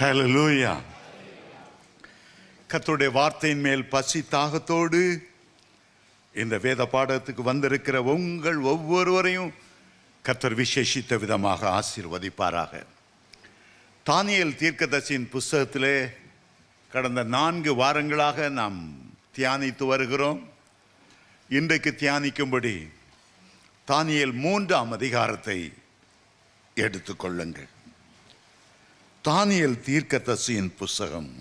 ஹல்லேலூயா. கர்த்தருடைய வார்த்தையின் மேல் பசி தாகத்தோடு இந்த வேத பாடத்துக்கு வந்திருக்கிற உங்கள் ஒவ்வொருவரையும் கர்த்தர் விசேஷித்த விதமாக ஆசீர்வதிப்பாராக. தானியேல் தீர்க்கதரிசியின் புஸ்தகத்திலே கடந்த 4 வாரங்களாக நாம் தியானித்து வருகிறோம். இன்றைக்கு தியானிக்கும்படி தானியேல் 3ஆம் அதிகாரத்தை எடுத்துக்கொள்ளுங்கள். தானியேல் தீர்க்கதரிசியின் புஸ்தகம்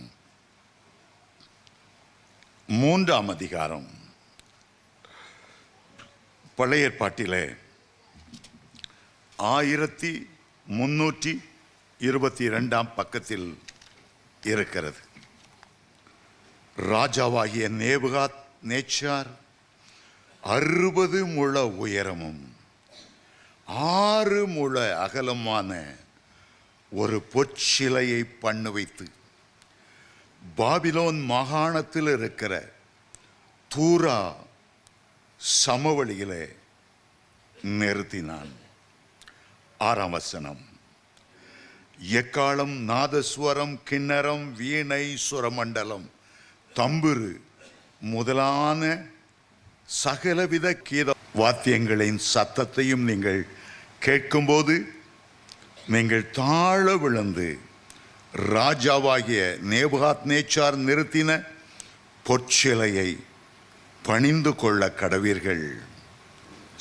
3ஆம் அதிகாரம். பழைய ஏற்பாட்டிலே 1322ஆம் பக்கத்தில் இருக்கிறது. ராஜாவாகிய நேபுகாத் நேச்சார் 60 முழ உயரமும் 6 முழ அகலமான ஒரு பொற்சிலையை பண்ண வைத்து பாபிலோன் மாகாணத்தில் இருக்கிற தூரா சமவெளியிலே நிறுத்தினான். 6ஆம் வசனம். எக்காளம், நாதஸ்வரம், கிண்ணரம், வீணை, சுரமண்டலம், தம்புரு முதலான சகலவித கீத வாத்தியங்களின் சத்தத்தையும் நீங்கள் கேட்கும்போது நீங்கள் தாழ விழுந்து ராஜாவாகிய நேபுகாத் நேச்சார் நிறுத்தின பொற்சிலையை பணிந்து கொள்ள கடவீர்கள்.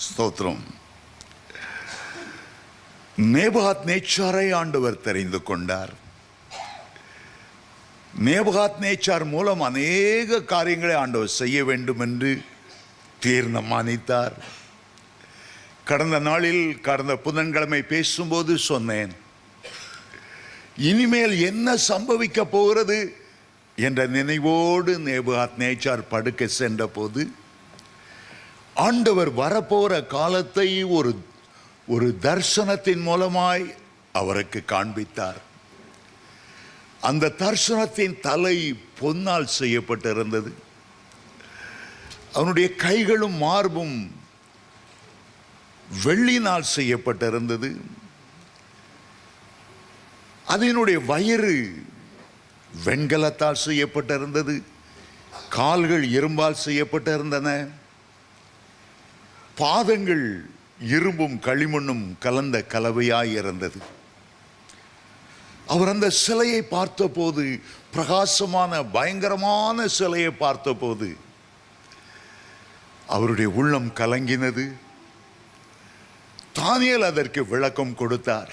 ஸ்தோத்திரம். நேபுகாத் நேச்சாரை ஆண்டவர் தெரிந்து கொண்டார். நேபுகாத் நேச்சார் மூலம் அநேக காரியங்களை ஆண்டவர் செய்ய வேண்டும் என்று தீர்மானித்தார். கடந்த புதன்கிழமை பேசும்போது சொன்னேன், இனிமேல் என்ன சம்பவிக்க போகிறது என்ற நினைவோடு நேபுகாத் நேச்சார் படுக்க சென்ற போது ஆண்டவர் வரப்போற காலத்தை ஒரு தரிசனத்தின் மூலமாய் அவருக்கு காண்பித்தார். அந்த தரிசனத்தின் தலை பொன்னால் செய்யப்பட்டிருந்தது. அவனுடைய கைகளும் மார்பும் வெள்ளினால் செய்யப்பட்டிருந்தது. அதனுடைய வயிறு வெண்கலத்தால் செய்யப்பட்டிருந்தது. கால்கள் இரும்பால் செய்யப்பட்டிருந்தன. பாதங்கள் இரும்பும் களிமண்ணும் கலந்த கலவையாய் இருந்தது. அவர் அந்த சிலையை பார்த்தபோது, பிரகாசமான பயங்கரமான சிலையை பார்த்தபோது அவருடைய உள்ளம் கலங்கினது. தானியேல் அதற்கு விளக்கம் கொடுத்தார்.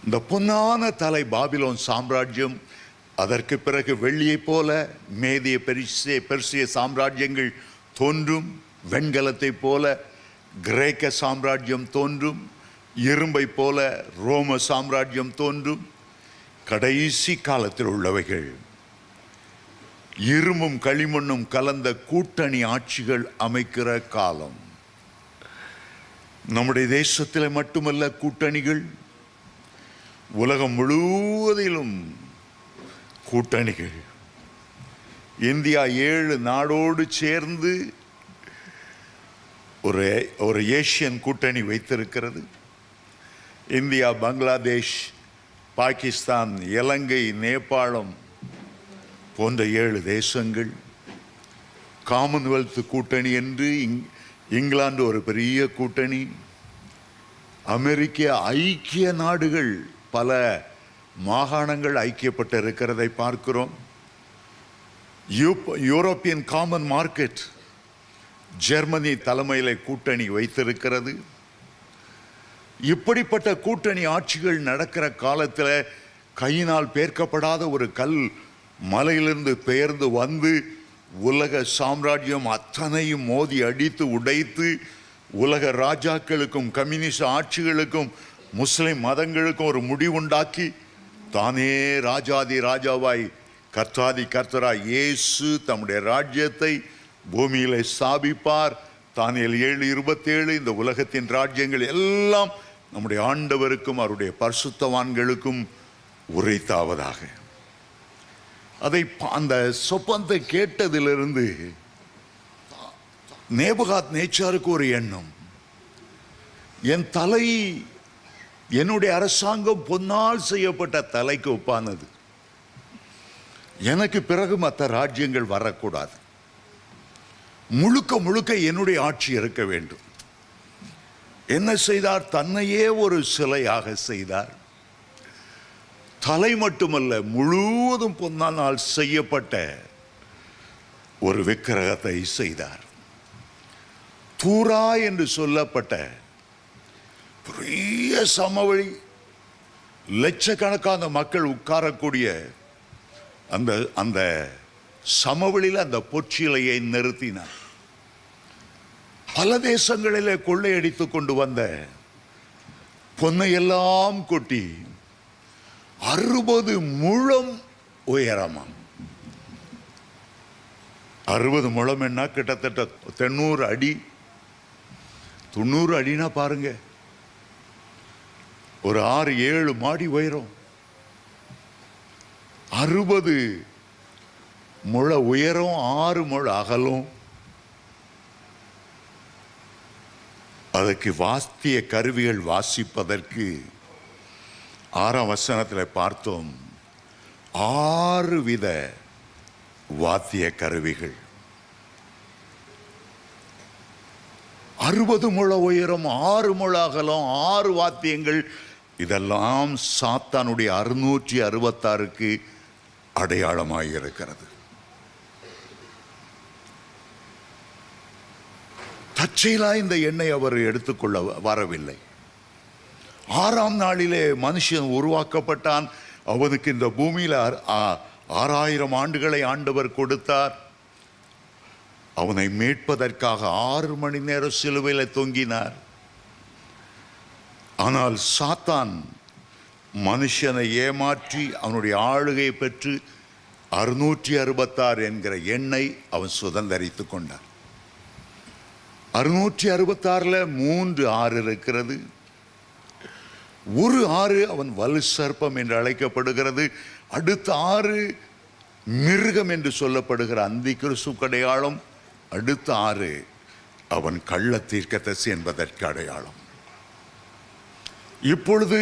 இந்த பொன்னான தலை பாபிலோன் சாம்ராஜ்யம், அதற்கு பிறகு வெள்ளியை போல மேதிய பெர்சிய சாம்ராஜ்யங்கள் தோன்றும், வெண்கலத்தை போல கிரேக்க சாம்ராஜ்யம் தோன்றும், இரும்பை போல ரோம சாம்ராஜ்யம் தோன்றும். கடைசி காலத்தில் உள்ளவைகள் இரும்பும் களிமண்ணும் கலந்த கூட்டணி ஆட்சிகள் அமைக்கிற காலம். நம்முடைய தேசத்தில் மட்டுமல்ல கூட்டணிகள், உலகம் முழுவதிலும் கூட்டணிகள். இந்தியா 7 நாடோடு சேர்ந்து ஒரு ஏசியன் கூட்டணி வைத்திருக்கிறது. இந்தியா, பங்களாதேஷ், பாகிஸ்தான், இலங்கை, நேபாளம் போன்ற 7 தேசங்கள். காமன்வெல்த் கூட்டணி என்று இங்கிலாந்து ஒரு பெரிய கூட்டணி. அமெரிக்க ஐக்கிய நாடுகள், பல மாகாணங்கள் ஐக்கியப்பட்டிருக்கிறதை பார்க்கிறோம். யூரோப்பியன் காமன் மார்க்கெட் ஜெர்மனி தலைமையில கூட்டணி வைத்திருக்கிறது. இப்படிப்பட்ட கூட்டணி ஆட்சிகள் நடக்கிற காலத்தில் கையினால் பேர்க்கப்படாத ஒரு கல் மலையிலிருந்து பெயர்ந்து வந்து உலக சாம்ராஜ்யம் அத்தனையும் மோதி அடித்து உடைத்து உலக ராஜாக்களுக்கும் கம்யூனிஸ்ட் ஆட்சிகளுக்கும் முஸ்லிம் மதங்களுக்கும் ஒரு முடிவுண்டாக்கி தானே ராஜாதி ராஜாவாய் கர்த்தாதி கர்த்தராய் இயேசு தம்முடைய ராஜ்யத்தை பூமியிலே ஸ்தாபிப்பார். தானியேல் 7:27. இந்த உலகத்தின் ராஜ்யங்கள் எல்லாம் நம்முடைய ஆண்டவருக்கும் அவருடைய பரிசுத்தவான்களுக்கும் உரைத்தாவதாக. அதை அந்த சொப்பனத்தை கேட்டதிலிருந்து நேபுகாத் நேச்சாருக்கு ஒரு எண்ணம், என் தலை என்னுடைய அரசாங்கம் பொன்னால் செய்யப்பட்ட தலைக்கு ஒப்பானது. எனக்கு பிறகு மற்ற ராஜ்யங்கள் வரக்கூடாது. முழுக்க முழுக்க என்னுடைய ஆட்சி இருக்க வேண்டும். என்ன செய்தார்? தன்னையே ஒரு சிலையாக செய்தார். தலை மட்டுமல்ல, முழுவதும் பொன்னால் செய்யப்பட்ட ஒரு விக்கிரகத்தை செய்தார். தூரா என்று சொல்லப்பட்ட பெரிய சமவெளி, லட்சக்கணக்கான மக்கள் உட்காரக்கூடிய அந்த அந்த சமவெளியில் அந்த பொற்சிலையை நிறுத்தினார். பல தேசங்களிலே கொள்ளையடித்து கொண்டு வந்த பொன்னை எல்லாம் கொட்டி 60 முழம் உயரமாம். 60 முழம் என்ன? கிட்டத்தட்ட 90 அடி. 90 அடினா பாருங்க, ஒரு 6-7 மாடி உயரம். 60 முழ உயரம், 6 முழ அகலம். அதற்கு வாத்திய கருவிகள் வாசிப்பதற்கு 6ஆம் வசனத்தில் பார்த்தோம், 6 வித வாத்திய கருவிகள். 60 முழ உயரம், 6 முழ அகலம், 6 வாத்தியங்கள். இதெல்லாம் சாத்தானுடைய 666க்கு அடையாளமாக இருக்கிறது. தற்செயலா இந்த எண்ணெய் அவர் எடுத்துக்கொள்ள வரவில்லை. 6ஆம் நாளிலே மனுஷன் உருவாக்கப்பட்டான். அவனுக்கு இந்த பூமியில் 6000 ஆண்டுகளை ஆண்டவர் கொடுத்தார். அவனை மீட்பதற்காக 6 மணி நேரம் சிலுவையில் தொங்கினார். ஆனால் சாத்தான் மனுஷனை ஏமாற்றி அவனுடைய ஆளுகை பெற்று 666 என்கிற எண்ணெய் அவன் சுதந்தரித்து கொண்டான். 666ல் 3 ஆறு இருக்கிறது. ஒரு ஆறு அவன் வலு சர்ப்பம் என்று அழைக்கப்படுகிறது. அடுத்த 6 மிருகம் என்று சொல்லப்படுகிற அந்தி கிறிஸ்துவுக்கு அடையாளம். அடுத்த 6 அவன் கள்ள தீர்க்கதரிசி என்பதற்கு அடையாளம். இப்பொழுது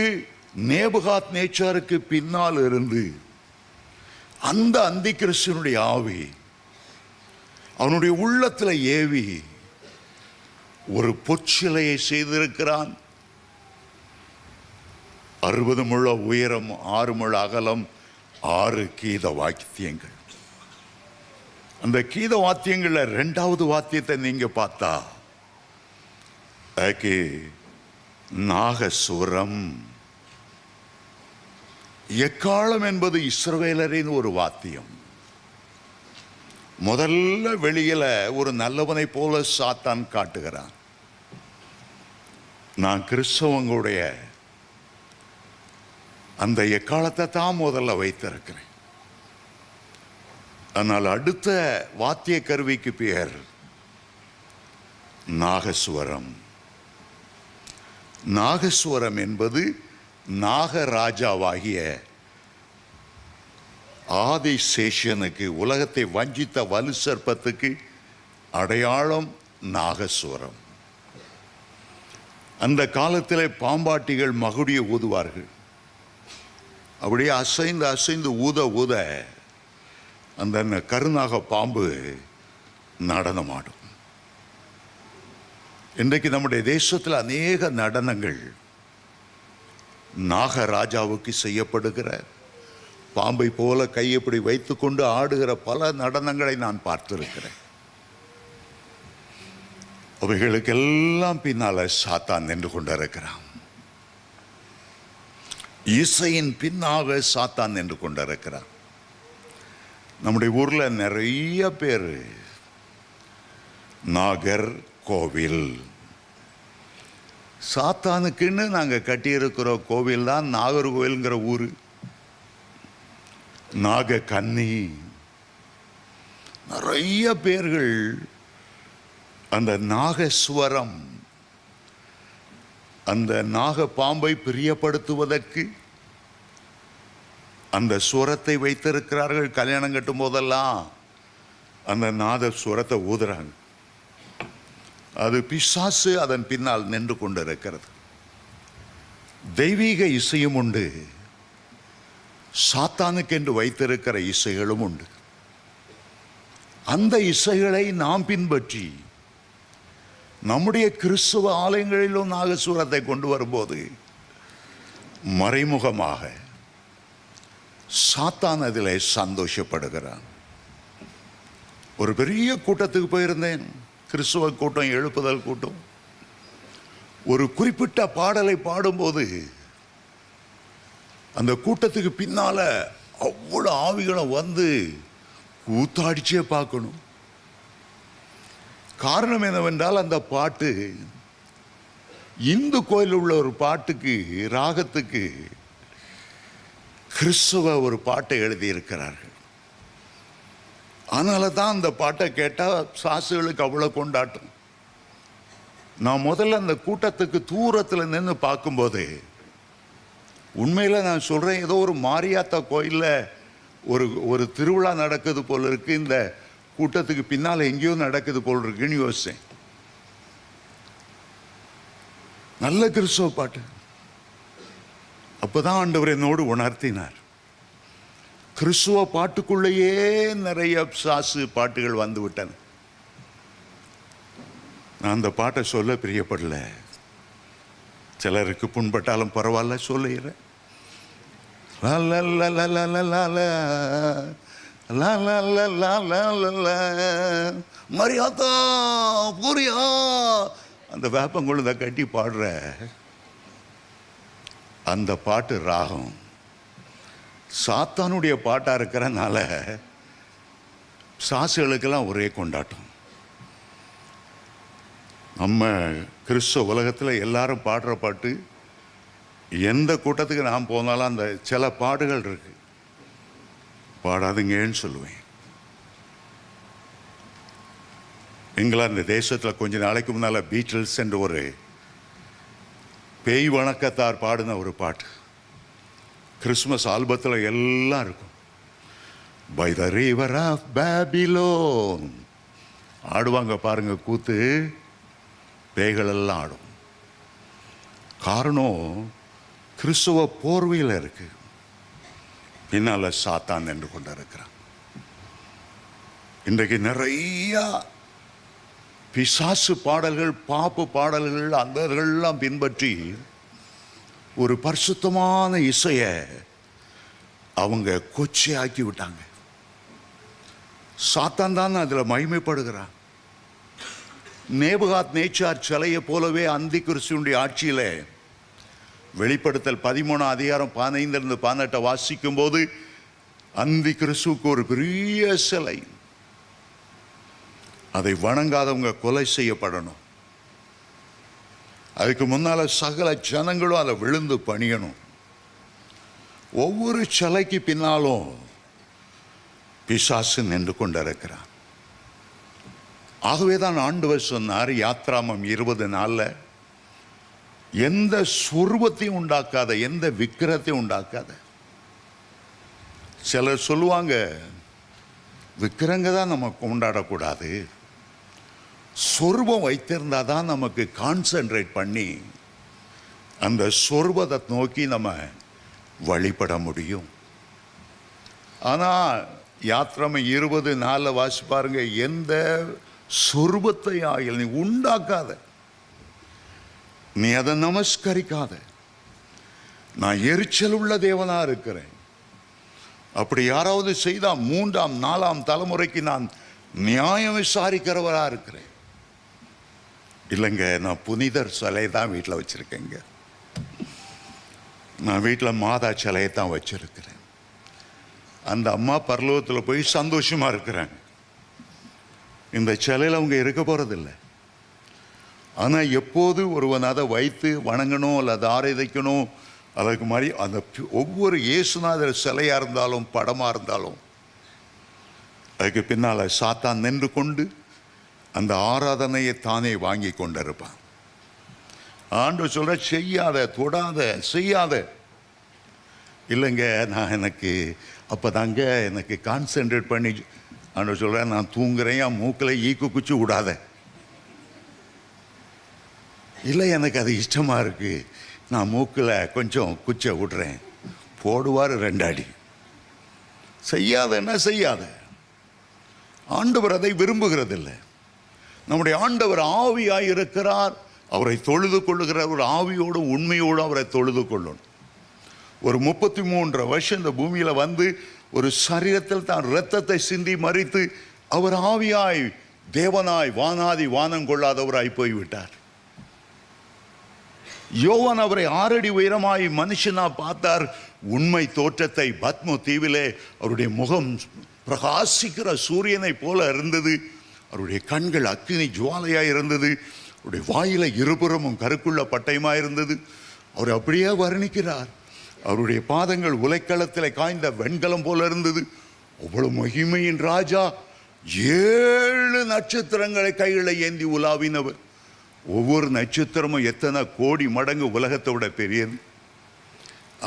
நேபுகாத் நேச்சாருக்கு பின்னால் இருந்து அந்த அந்தி கிறிஸ்துவனுடைய ஆவி அவனுடைய உள்ளத்தில் ஏவி ஒரு பொற்சிலையை செய்திருக்கிறான். 60 முழ உயரம், 6 முழ அகலம், 6 கீத வாத்தியங்கள். அந்த கீத வாத்தியங்கள்ல 2வது வாத்தியத்தை நீங்க பார்த்தா அதுக்கு நாகசுரம். எக்காலம் என்பது இஸ்ரவேலரின் ஒரு வாத்தியம். முதல்ல வெளியில ஒரு நல்லவனை போல சாத்தான் காட்டுகிறான். நான் கிறிஸ்தவங்களுடைய அந்த எக்காலத்தை தான் முதல்ல வைத்திருக்கிறேன். ஆனால் அடுத்த வாத்திய கருவிக்கு பெயர் நாகஸ்வரம். நாகஸ்வரம் என்பது நாகராஜாவாகிய ஆதிசேஷனுக்கு, உலகத்தை வஞ்சித்த வலு சர்ப்பத்துக்கு அடையாளம் நாகஸ்வரம். அந்த காலத்தில் பாம்பாட்டிகள் மகுடியை ஊதுவார்கள். அப்படியே அசைந்து அசைந்து ஊத ஊத அந்த கருநாக பாம்பு நடனமாடும். இன்றைக்கு நம்முடைய தேசத்தில் அநேக நடனங்கள் நாகராஜாவுக்கு செய்யப்படுகிற, பாம்பை போல கையப்படி வைத்துக்கொண்டு ஆடுகிற பல நடனங்களை நான் பார்த்திருக்கிறேன். அவைகளுக்கெல்லாம் பின்னால சாத்தான் நின்று கொண்டிருக்கிறான். இசையின் பின்னாக சாத்தான் நின்று கொண்டிருக்கிறான். நம்முடைய ஊர்ல நிறைய பேர் நாகர் கோவில், சாத்தானுக்குன்னு நாங்கள் கட்டியிருக்கிற கோவில் தான் நாகர்கோவில்ங்கிற ஊர். நாக கன்னி, நிறைய பேர்கள் அந்த நாகஸ்வரம், அந்த நாக பாம்பை பிரியப்படுத்துவதற்கு அந்த சுரத்தை வைத்திருக்கிறார்கள். கல்யாணம் கட்டும் போதெல்லாம் அந்த நாத சுரத்தை ஊதுறாங்க. அது பிசாசு அதன் பின்னால் நின்று கொண்டிருக்கிறது. தெய்வீக இசையும் உண்டு, சாத்தானுக்கு என்று வைத்திருக்கிற இசைகளும் உண்டு. அந்த இசைகளை நாம் பின்பற்றி நம்முடைய கிறிஸ்துவ ஆலயங்களிலும் நாகசுரத்தை கொண்டு வரும்போது மறைமுகமாக சாத்தான் அதில் சந்தோஷப்படுகிறான். ஒரு பெரிய கூட்டத்துக்கு போயிருந்தேன், கிறிஸ்துவ கூட்டம், எழுப்புதல் கூட்டம். ஒரு குறிப்பிட்ட பாடலை பாடும்போது அந்த கூட்டத்துக்கு பின்னால அவ்வளோ ஆவிகளை வந்து கூத்தாடிச்சே பார்க்கணும். காரணம் என்னவென்றால் அந்த பாட்டு இந்து கோயிலில் உள்ள ஒரு பாட்டுக்கு, ராகத்துக்கு கிறிஸ்துவ ஒரு பாட்டை எழுதியிருக்கிறார்கள். அதனால தான் அந்த பாட்டை கேட்டால் சாசுகளுக்கு அவ்வளோ கொண்டாட்டம். நான் முதல்ல அந்த கூட்டத்துக்கு தூரத்தில் நின்று பார்க்கும்போது உண்மையில் நான் சொல்கிறேன், ஏதோ ஒரு மாரியாத்தா கோயிலில் ஒரு திருவிழா நடக்குது போல் இருக்கு, இந்த கூட்டத்துக்கு பின்னால் எங்கேயோ நடக்குது போல் இருக்குன்னு யோசித்தேன். நல்ல கிறிஸ்துவ பாட்டு. அப்போதான் ஆண்டவர் என்னோடு உணர்த்தினார், கிறிஸ்துவ பாட்டுக்குள்ளேயே நிறைய சாசு பாட்டுகள் வந்து விட்டன. நான் அந்த பாட்டை சொல்ல பிரியப்படல, சிலருக்கு புண்பட்டாலும் பரவாயில்ல சொல்லுகிறேன். மரியாதா பூரியா அந்த வேப்பங்குழுத கட்டி பாடுற அந்த பாட்டு ராகம் சாத்தானுடைய பாட்டா இருக்கிறனால சாசுகளுக்கெல்லாம் ஒரே கொண்டாட்டம். நம்ம கிறிஸ்துவ உலகத்தில் எல்லாரும் பாடுற பாட்டு, எந்த கூட்டத்துக்கு நான் போனாலும் அந்த சில பாடுகள் இருக்கு, பாடாதுங்கன்னு சொல்லுவேன். இங்கிலாந்து தேசத்தில் கொஞ்ச நாளைக்கு முன்னால் பீட்டில்ஸ் என்ற ஒரு பேய் வணக்கத்தார் பாடின ஒரு பாட்டு கிறிஸ்மஸ் ஆல்பத்தில் எல்லாம் இருக்கும். By the river of Babylon ஆடுவாங்க பாருங்க, கூத்து பேய்கள் எல்லாம் ஆடும். காரணம் கிறிஸ்துவ போர்வையில் இருக்கு, பின்னால சாத்தான் நின்று கொண்டு இருக்கிறான். இன்றைக்கு நிறைய பிசாசு பாடல்கள், பாப்பு பாடல்கள், அந்தர்கள்லாம் பின்பற்றி ஒரு பரிசுத்தமான இசையை அவங்க கொச்சையாக்கி விட்டாங்க. சாத்தான் தான் அதில் மகிமைப்படுகிறான். நேபுகாத் நேச்சார் சிலையை போலவே அந்தி கிறிஸ்துவனுடைய ஆட்சியில் வெளிப்படுத்தல் 13:15-18 வாசிக்கும் போது அந்தி கிறிஸ்துவுக்கு ஒரு பெரிய சிலை, அதை வணங்காதவங்க கொலை செய்யப்படணும். அதுக்கு முன்னால சகல ஜனங்களும் அதை விழுந்து பணியணும். ஒவ்வொரு சிலைக்கு பின்னாலும் பிசாசு நின்று கொண்டிருக்கிறான். ஆகவேதான் ஆண்டவர் சொன்னார், யாத்ராமம் 20:4, எந்த சொருபத்தையும் உண்டாக்காத, எந்த விக்கிரத்தையும் உண்டாக்காத. சிலர் சொல்லுவாங்க, விக்கிரங்க தான் நம்ம கொண்டாடக்கூடாது, சொருபம் வைத்திருந்தா தான் நமக்கு கான்சென்ட்ரேட் பண்ணி அந்த சொருபத்தை நோக்கி நம்ம வழிபட முடியும். ஆனால் யாத்ராமம் 20:4 வாசி பாருங்க, எந்த சொருபத்தை ஆகிய நீ உண்டாக்காத, நீ அதை நமஸ்கரிக்காத, நான் எரிச்சல் உள்ள தேவனா இருக்கிறேன். அப்படி யாராவது செய்தா 3ஆம் 4ஆம் தலைமுறைக்கு நான் நியாயம் விசாரிக்கிறவரா இருக்கிறேன். இல்லைங்க, நான் புனிதர் சிலை தான் வீட்டில் வச்சிருக்கேங்க, நான் வீட்டில் மாதா சிலையை தான் வச்சிருக்கிறேன். அந்த அம்மா பரலோகத்தில் போய் சந்தோஷமா இருக்கிறாங்க. இந்த சிலையில் அவங்க இருக்க போறதில்லை. ஆனால் எப்போது ஒருவன் அதை வைத்து வணங்கணும் அல்லது ஆராதிக்கணும், அதுக்கு மாதிரி அந்த ஒவ்வொரு இயேசுநாதர் சிலையாக இருந்தாலும் படமாக இருந்தாலும் அதுக்கு பின்னால் சாத்தான் நின்று கொண்டு அந்த ஆராதனையை தானே வாங்கி கொண்டிருப்பான். ஆண்டவர் சொல்ற, செய்யாத, தொடாத, செய்யாத. இல்லைங்க, நான் எனக்கு அப்போதாங்க எனக்கு கான்சென்ட்ரேட் பண்ணி, ஆண்டவர் சொல்ற, நான் தூங்குறேன், என் மூக்கில் ஈக்கு குச்சி விடாத. இல்லை, எனக்கு அது இஷ்டமாக இருக்குது, நான் மூக்கில் கொஞ்சம் குச்சை விடுறேன், போடுவார் 2 அடி. செய்யாதன்னா செய்யாத. ஆண்டவர் அதை விரும்புகிறதில்லை. நம்முடைய ஆண்டவர் ஆவியாய் இருக்கிறார். அவரை தொழுது கொள்ளுகிறார். ஒரு ஆவியோடு உண்மையோடு அவரை தொழுது கொள்ளணும். ஒரு 33 வருஷம் இந்த பூமியில் வந்து ஒரு சரீரத்தில் தான் இரத்தத்தை சிந்தி மறித்து அவர் ஆவியாய் தேவனாய் வானாதி வானம் கொள்ளாதவராய் போய்விட்டார். யோவான் அவரை 6 அடி உயரமாய் மனுஷனா பார்த்தார். உண்மை தோற்றத்தை பத்ம தீவிலே அவருடைய முகம் பிரகாசிக்கிற சூரியனை போல இருந்தது. அவருடைய கண்கள் அக்கினி ஜுவாலையாய் இருந்தது. அவருடைய வாயில இருபுறமும் கருக்குள்ள பட்டயமாய் இருந்தது. அவர் அப்படியே வர்ணிக்கிறார். அவருடைய பாதங்கள் உலைக்களத்தில் காய்ந்த வெண்கலம் போல இருந்தது. அவ்வளவு மகிமையின் ராஜா. 7 நட்சத்திரங்களை கைகளை ஏந்தி உலாவினவர். ஒவ்வொரு நட்சத்திரமும் எத்தனை கோடி மடங்கு உலகத்தை விட பெரியது.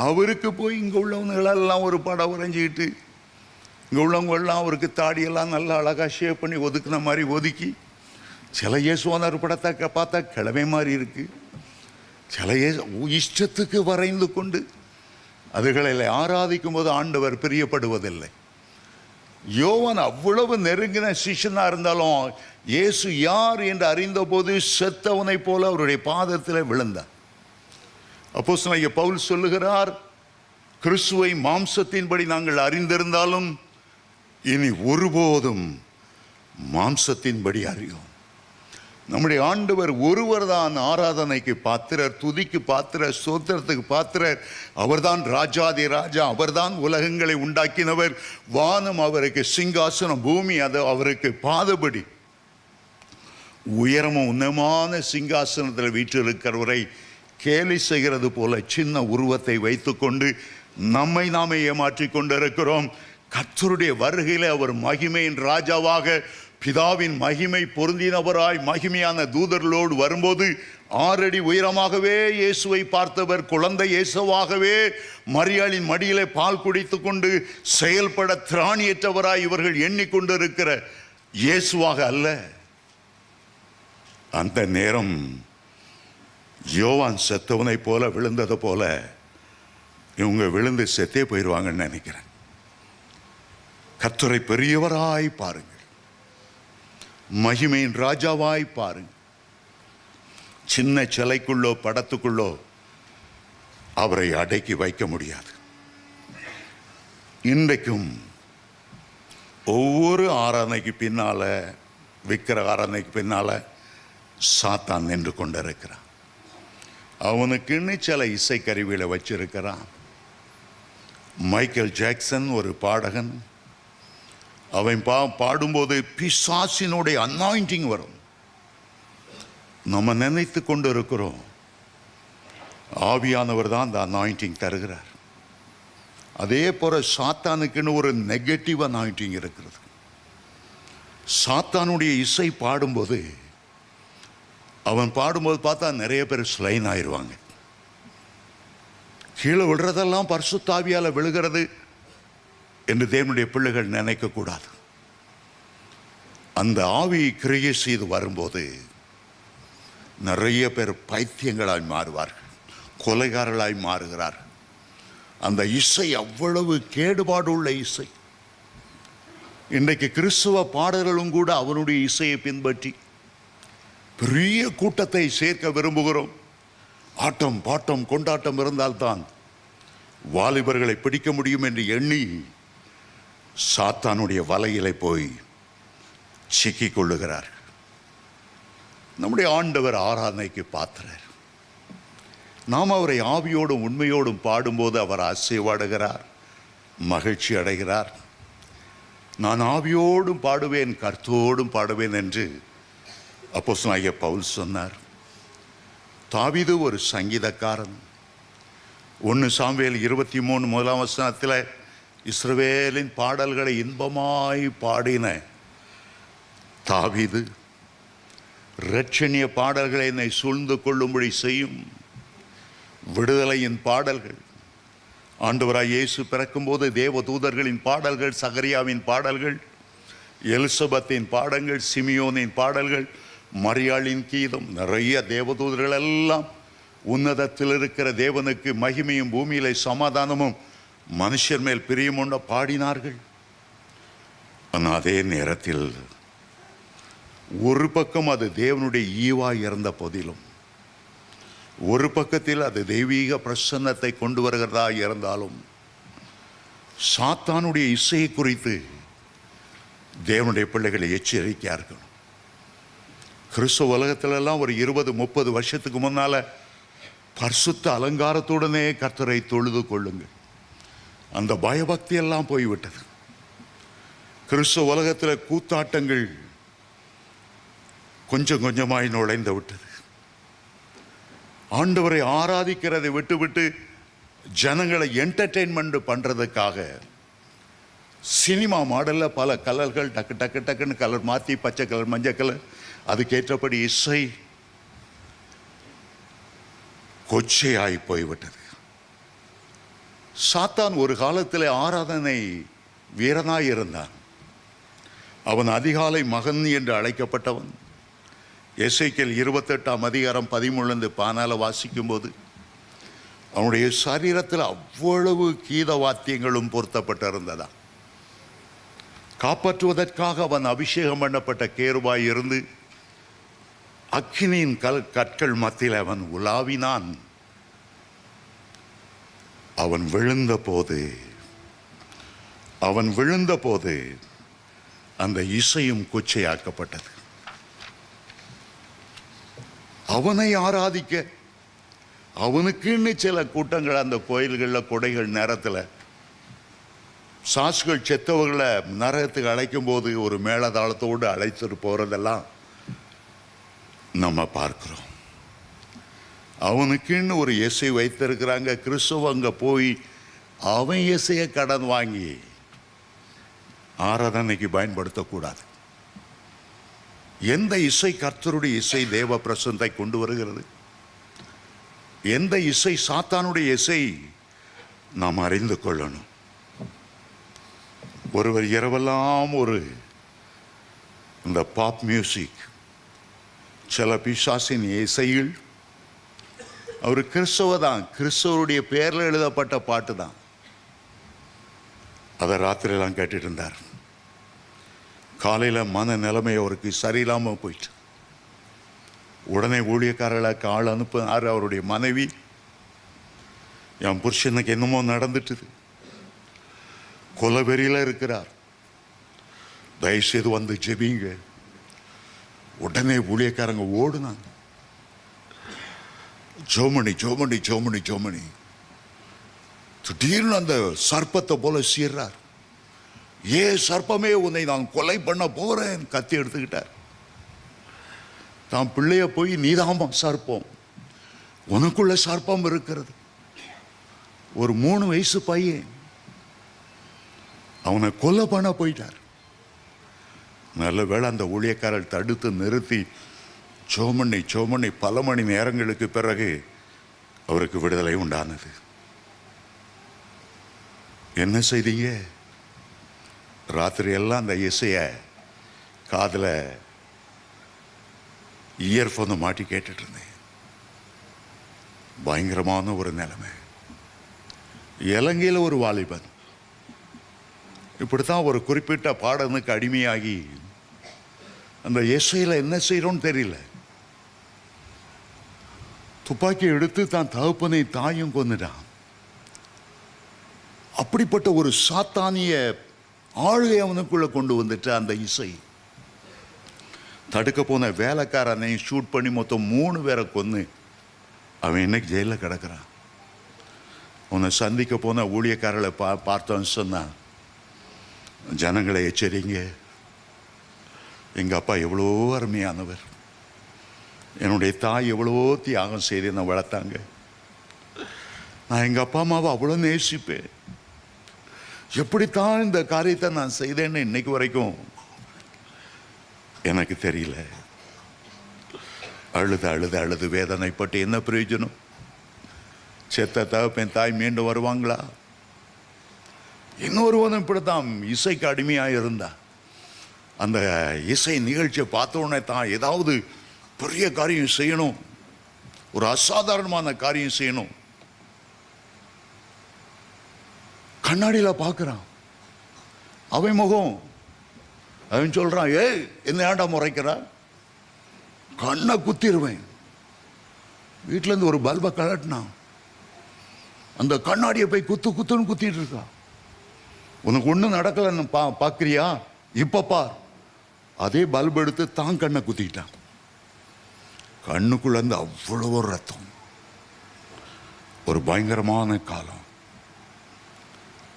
அவருக்கு போய் இங்கே உள்ளவங்களெல்லாம் ஒரு படம் வரைஞ்சிக்கிட்டு, இங்கே உள்ளவங்கெல்லாம் அவருக்கு தாடியெல்லாம் நல்லா அழகாக ஷேப் பண்ணி ஒதுக்குன மாதிரி ஒதுக்கி, சில இயேசுவானர் படத்தை பார்த்தா கிழமை மாதிரி இருக்கு. சில இஷ்டத்துக்கு வரைந்து கொண்டு அதுகளை ஆராதிக்கும் போது ஆண்டவர் பிரியப்படுவதில்லை. யோவான் அவ்வளவு நெருங்கின சிஷ்யனா இருந்தாலும் இயேசு யார் என்று அறிந்த போது செத்தவனை போல அவருடைய பாதத்தில் விழுந்தார். அப்போஸ்தலனாகிய பவுல் சொல்லுகிறார், கிறிஸ்துவை மாம்சத்தின்படி நாங்கள் அறிந்திருந்தாலும் இனி ஒருபோதும் மாம்சத்தின்படி அறியோம். நம்முடைய ஆண்டவர் ஒருவர் தான் ஆராதனைக்கு பாத்திரர், துதிக்கு பாத்திரர், ஸ்தோத்திரத்துக்கு பாத்திரர். அவர்தான் ராஜாதி ராஜா. அவர்தான் உலகங்களை உண்டாக்கினவர். வானம் அவருக்கு சிங்காசனம், பூமி அது அவருக்கு பாதபடி. உயரமும் உன்னதமான சிங்காசனத்தில் வீற்றிருக்கிறவரை கேலி செய்கிறது போல சின்ன உருவத்தை வைத்துக்கொண்டு நம்மை நாமே ஏமாற்றிக் கொண்டிருக்கிறோம். கர்த்தருடைய வருகையில் அவர் மகிமையின் ராஜாவாக பிதாவின் மகிமை பொருந்தினவராய் மகிமையான தூதர்களோடு வரும்போது 6 அடி உயரமாகவே இயேசுவை பார்த்தவர், குழந்தை இயேசுவாகவே மரியாளின் மடியிலே பால் குடித்து கொண்டு செயல்பட திராணியற்றவராய் இவர்கள் எண்ணிக்கொண்டிருக்கிற இயேசுவாக அல்ல. அந்த நேரம் யோவான் செத்தவனை போல விழுந்தது போல இவங்க விழுந்து செத்தே போயிடுவாங்கன்னு நினைக்கிறேன். கர்த்தரை பெரியவராய் பாருங்கள், மகிமையின் ராஜாவாய் பாருங்கள். சின்ன சிலைக்குள்ளோ படத்துக்குள்ளோ அவரை அடக்கி வைக்க முடியாது. இன்றைக்கும் ஒவ்வொரு ஆராதனைக்கு பின்னால, விக்கிர ஆராதனைக்கு பின்னால சாத்தான் நின்று கொண்டிருக்கிறான். அவனுக்குன்னு சில இசைக்கருவிகளை வச்சிருக்கிறான். மைக்கேல் ஜாக்சன் ஒரு பாடகன், அவன் பாடும்போது பிசாசினுடைய அனாயிண்டிங் வரும். நம்ம நினைத்து கொண்டு இருக்கிறோம் ஆவியானவர் தான் அந்த அனாயிண்டிங் தருகிறார். அதே போல சாத்தானுக்குன்னு ஒரு நெகட்டிவ் அனாயிண்டிங் இருக்கிறது. சாத்தானுடைய இசை பாடும்போது, அவன் பாடும்போது பார்த்தா நிறைய பேர் ஸ்லைன் ஆயிடுவாங்க. கீழே விடுறதெல்லாம் பரிசுத்த ஆவியால விழுகிறது என்று தேவனுடைய பிள்ளைகள் நினைக்கக்கூடாது. அந்த ஆவி கிரியை செய்து வரும்போது நிறைய பேர் பைத்தியங்களாய் மாறுவார்கள், கொலைகாரர்களாய் மாறுகிறார்கள். அந்த இசை அவ்வளவு கேடுபாடு உள்ள இசை. இன்றைக்கு கிறிஸ்துவ பாடல்களும் கூட அவனுடைய இசையை பின்பற்றி பெரிய கூட்டத்தை சேர்க்க விரும்புகிறோம். ஆட்டம் பாட்டம் கொண்டாட்டம் இருந்தால்தான் வாலிபர்களை பிடிக்க முடியும் என்று எண்ணி சாத்தானுடைய வலையிலே போய் சிக்கிக் கொள்ளுகிறார். நம்முடைய ஆண்டவர் ஆராதனைக்கு பாத்திரர். நாம் அவரை ஆவியோடும் உண்மையோடும் பாடும்போது அவர் ஆசீர்வாடுகிறார், மகிழ்ச்சி அடைகிறார். நான் ஆவியோடும் பாடுவேன், கர்த்தரோடும் பாடுவேன் என்று அப்போஸ்தலனாகிய பவுல் சொன்னார். தாவீது ஒரு சங்கீதக்காரன். 1 சாமுவேல் 23 முதலாம் வசனத்தில் இஸ்ரவேலின் பாடல்களை இன்பமாய் பாடின தாவீது, இரட்சணிய பாடல்களை என்னை சூழ்ந்து கொள்ளும்படி செய்யும் விடுதலையின் பாடல்கள். ஆண்டவராய் இயேசு பிறக்கும்போது தேவ தூதர்களின் பாடல்கள், சகரியாவின் பாடல்கள், எலிசபெத்தின் பாடல்கள், சிமியோனின் பாடல்கள், மரியாளின் கீதம், நிறைய தேவதூதர்கள் எல்லாம் உன்னதத்தில் இருக்கிற தேவனுக்கு மகிமையும் பூமியிலே சமாதானமும் மனுஷர் மேல் பிரியமுண்ட பாடினார்கள். ஆனால் அதே நேரத்தில் ஒரு பக்கம் அது தேவனுடைய ஈவாய் இருந்த போதிலும், ஒரு பக்கத்தில் அது தெய்வீக பிரசன்னத்தை கொண்டு வருகிறதா இருந்தாலும், சாத்தானுடைய இசையை குறித்து தேவனுடைய பிள்ளைகளை எச்சரிக்கையார்கள். கிறிஸ்துவ உலகத்திலெல்லாம் ஒரு 20-30 வருஷத்துக்கு முன்னால பரிசுத்த அலங்காரத்துடனே கர்த்தரை தொழுது கொள்ளுங்கள், அந்த பயபக்தி எல்லாம் போய்விட்டது. கிறிஸ்துவ உலகத்தில் கூத்தாட்டங்கள் கொஞ்சம் கொஞ்சமாய் நுழைந்து விட்டது. ஆண்டவரை ஆராதிக்கிறதை விட்டுவிட்டு ஜனங்களை என்டர்டெயின்மெண்ட் பண்றதுக்காக சினிமா மாடல்ல பல கலர்கள் டக்கு டக்கு டக்குன்னு கலர் மாற்றி, பச்சை கலர், மஞ்சள் கலர், அதுக்கேற்றபடி இசை கொச்சையாய் போய்விட்டது. சாத்தான் ஒரு காலத்தில் ஆராதனை வீரனாய் இருந்தான். அவன் அதிகாலை மகன் என்று அழைக்கப்பட்டவன். எசேக்கியேல் 28:13-14 வாசிக்கும் போது அவனுடைய சரீரத்தில் அவ்வளவு கீத வாத்தியங்களும் பொருத்தப்பட்டிருந்ததா. காப்பாற்றுவதற்காக அவன் அபிஷேகம் பண்ணப்பட்ட கேருபாய் இருந்து அக்கினியின் கற்கள் மத்தியில் அவன் உலாவினான். அவன் விழுந்த போது அந்த இசையும் கொச்சையாக்கப்பட்டது. அவனை ஆராதிக்க அவனுக்குன்னு சில கூட்டங்கள் அந்த கோயில்களில் கொடைகள் நேரத்தில் சாசுகள் செத்தவர்களை நரகத்துக்கு அழைக்கும் போது ஒரு மேளதாளத்தோடு அழைத்துட்டு போறதெல்லாம் நம்ம பார்க்கிறோம். அவனுக்குன்னு ஒரு இசை வைத்திருக்கிறாங்க. கிறிஸ்துவ அங்கே போய் அவன் இசையை கடன் வாங்கி ஆராதனைக்கு பயன்படுத்தக்கூடாது. எந்த இசை கர்த்தருடைய இசை தேவ பிரசன்னத்தை கொண்டு வருகிறது, எந்த இசை சாத்தானுடைய இசை நாம் அறிந்து கொள்ளணும். ஒருவர் இரவெல்லாம் இந்த பாப் மியூசிக், சில பிசாசின் இசையில், அவர் கிறிஸ்தவ தான், கிறிஸ்தவருடைய பேரில் எழுதப்பட்ட பாட்டு தான், அதை ராத்திரியெல்லாம் கேட்டுட்டு இருந்தார். காலையில் மன நிலைமை அவருக்கு சரியில்லாமல் போயிட்டு உடனே ஊழியக்காரர்களுக்கு ஆள் அனுப்பினார். அவருடைய மனைவி, என் புருஷனுக்கு என்னமோ நடந்துட்டுது, கொலவெறியில் இருக்கிறார், தயவுசெய்து வந்து ஜெபிங்க. உடனே ஊழியக்காரங்க ஓடுனாங்க. ஜோமணி ஜோமணி ஜோமணி ஜோமணி. திடீர்னு அந்த சர்ப்பத்தை போல சீர்றார். ஏ சர்ப்பமே, உன்னை நான் கொலை பண்ண போறேன் கத்தி எடுத்துக்கிட்டார். தான் பிள்ளைய போய், நீதாமா சர்ப்பம், உனக்குள்ள சர்ப்பம் இருக்கிறது. ஒரு 3 வயசு பையன், அவனை கொலை பண்ண போயிட்டார். நல்ல வேளை அந்த ஊழியக்காரர் தடுத்து நிறுத்தி சோமண்ணி சோமண்ணி பல மணி நேரங்களுக்கு பிறகு அவருக்கு விடுதலை உண்டானது. என்ன செய்தீங்க? ராத்திரி எல்லாம் அந்த இசைய காதில் இயர்ஃபோனை மாட்டி கேட்டுட்டு இருந்தேன். பயங்கரமான ஒரு நிலைமை. இலங்கையில் ஒரு வாலிபன் இப்படித்தான் ஒரு குறிப்பிட்ட பாடனுக்கு அடிமையாகி அந்த இசையில் என்ன செய்யறோன்னு தெரியல, துப்பாக்கி எடுத்து தான் தகப்பனை தாயும் கொன்னுட்டான். அப்படிப்பட்ட ஒரு சாத்தானிய ஆளுகை அவனுக்குள்ள கொண்டு வந்துட்டு அந்த இசை தடுக்க போன வேலைக்காரனை ஷூட் பண்ணி மொத்தம் 3 பேரை கொன்னு அவன் இன்னைக்கு ஜெயிலில் கிடக்கிறான். அவனை சந்திக்க போன ஊழியக்காரர்களை பார்த்தோன்னு சொன்னான், ஜனங்களை எச்சரிங்க, எங்கள் அப்பா எவ்வளோ அருமையானவர், என்னுடைய தாய் எவ்வளோ தியாகம் செய்து என்னை வளர்த்தாங்க, நான் எங்கள் அப்பா அம்மாவை அவ்வளோ நேசிப்பேன், எப்படித்தான் இந்த காரியத்தை நான் செய்தேன்னு இன்னைக்கு வரைக்கும் எனக்கு தெரியல. அழுது அழுது அழுது வேதனைப்பட்டு என்ன பிரயோஜனம்? செத்த தகப்பன் தாய் மீண்டும் வருவாங்களா? இன்னொருவனும் இப்படித்தான் இசைக்கு அடிமையாக இருந்தா. அந்த இசை நிகழ்ச்சியை பார்த்த உடனே தான் ஏதாவது பெரிய காரியம் செய்யணும், ஒரு அசாதாரணமான காரியம் செய்யணும். கண்ணாடியில பார்க்கிறான், அவன் முகம், அவன் சொல்றான், ஏய் என்ன ஏண்டா முறைக்கிறா, கண்ணை குத்திடுவேன். வீட்டுல இருந்து ஒரு பல்பை கலட்டினான், அந்த கண்ணாடியை போய் குத்துன்னு குத்திட்டு இருக்கா. உனக்கு ஒன்றும் நடக்கலன்னு பார்க்குறியா, இப்போ பார். அதே பல்பு எடுத்து தான் கண்ணை குத்திக்கிட்டான். கண்ணுக்குள்ள இருந்து அவ்வளவு ரத்தம். ஒரு பயங்கரமான காலம்,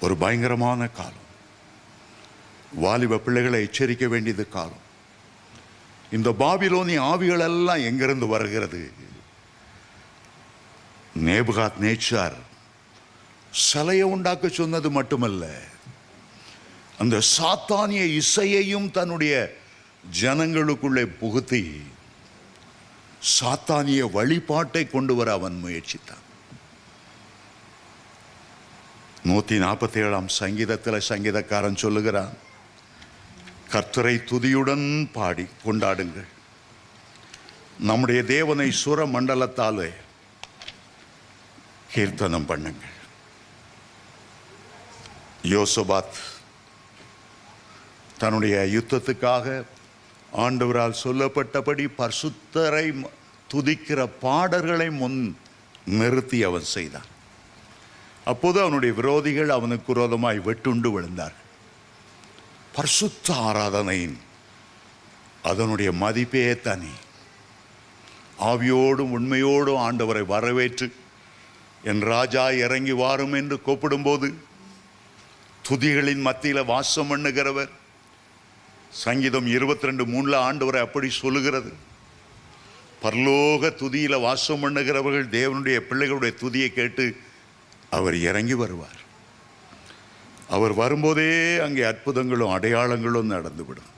ஒரு பயங்கரமான காலம். வாலிப பிள்ளைகளை எச்சரிக்க வேண்டியது காலம். இந்த பாபிலோனிய ஆவிகள் எல்லாம் எங்கிருந்து வருகிறது? நேபுகாத் நேச்சார் சிலையை உண்டாக்க சொன்னது மட்டுமல்ல, அந்த சாத்தானிய இசையையும் தன்னுடைய ஜனங்களுக்குள்ளே புகுத்தி சாத்தானிய வழிபாட்டை கொண்டு வர அவன் முயற்சித்தான். 147 சங்கீதத்தில் சங்கீதக்காரன் சொல்லுகிறான், கர்த்தரை துதியுடன் பாடி கொண்டாடுங்கள், நம்முடைய தேவனை சுர மண்டலத்தாலே கீர்த்தனம் பண்ணுங்கள். யோசபாத் தன்னுடைய யுத்தத்துக்காக ஆண்டவரால் சொல்லப்பட்டபடி பரிசுத்தரை துதிக்கிற பாடல்களை முன் நிறுத்தி அவன் செய்தான். அப்போது அவனுடைய விரோதிகள் அவனுக்கு விரோதமாய் வெட்டுண்டு விழுந்தார்கள். பரிசுத்த ஆராதனையின் அதனுடைய மதிப்பே தனி. ஆவியோடும் உண்மையோடும் ஆண்டவரை வரவேற்று என் ராஜா இறங்கி வாரும் என்று கூப்பிடும்போது துதிகளின் மத்தியில் வாசம் பண்ணுகிறவர். சங்கீதம் 22:3 ஆண்டவரை அப்படி சொல்லுகிறது. பரலோக துதியில வாசம் பண்ணுகிறவர்கள் தேவனுடைய பிள்ளைகளுடைய துதியை கேட்டு அவர் இறங்கி வருவார். அவர் வரும்போதே அங்கே அற்புதங்களும் அடையாளங்களும் நடந்துவிடும்.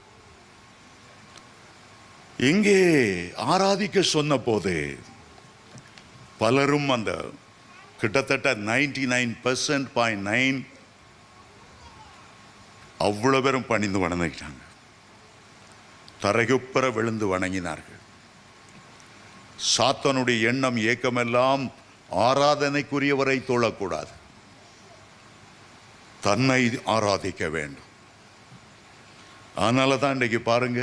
இங்கே ஆராதிக்க சொன்ன போது பலரும் அந்த கிட்டத்தட்ட 99.9 அவ்வளவு பேரும் பணிந்து வணங்கிட்டாங்க. தரைகுப்புற விழுந்து வணங்கினார்கள். சாத்தானுடைய எண்ணம் ஏக்கமெல்லாம் ஆராதனைக்குரியவரை தொழக்கூடாது, தன்னை ஆராதிக்க வேண்டும். அதனால தான் இன்றைக்கு பாருங்க,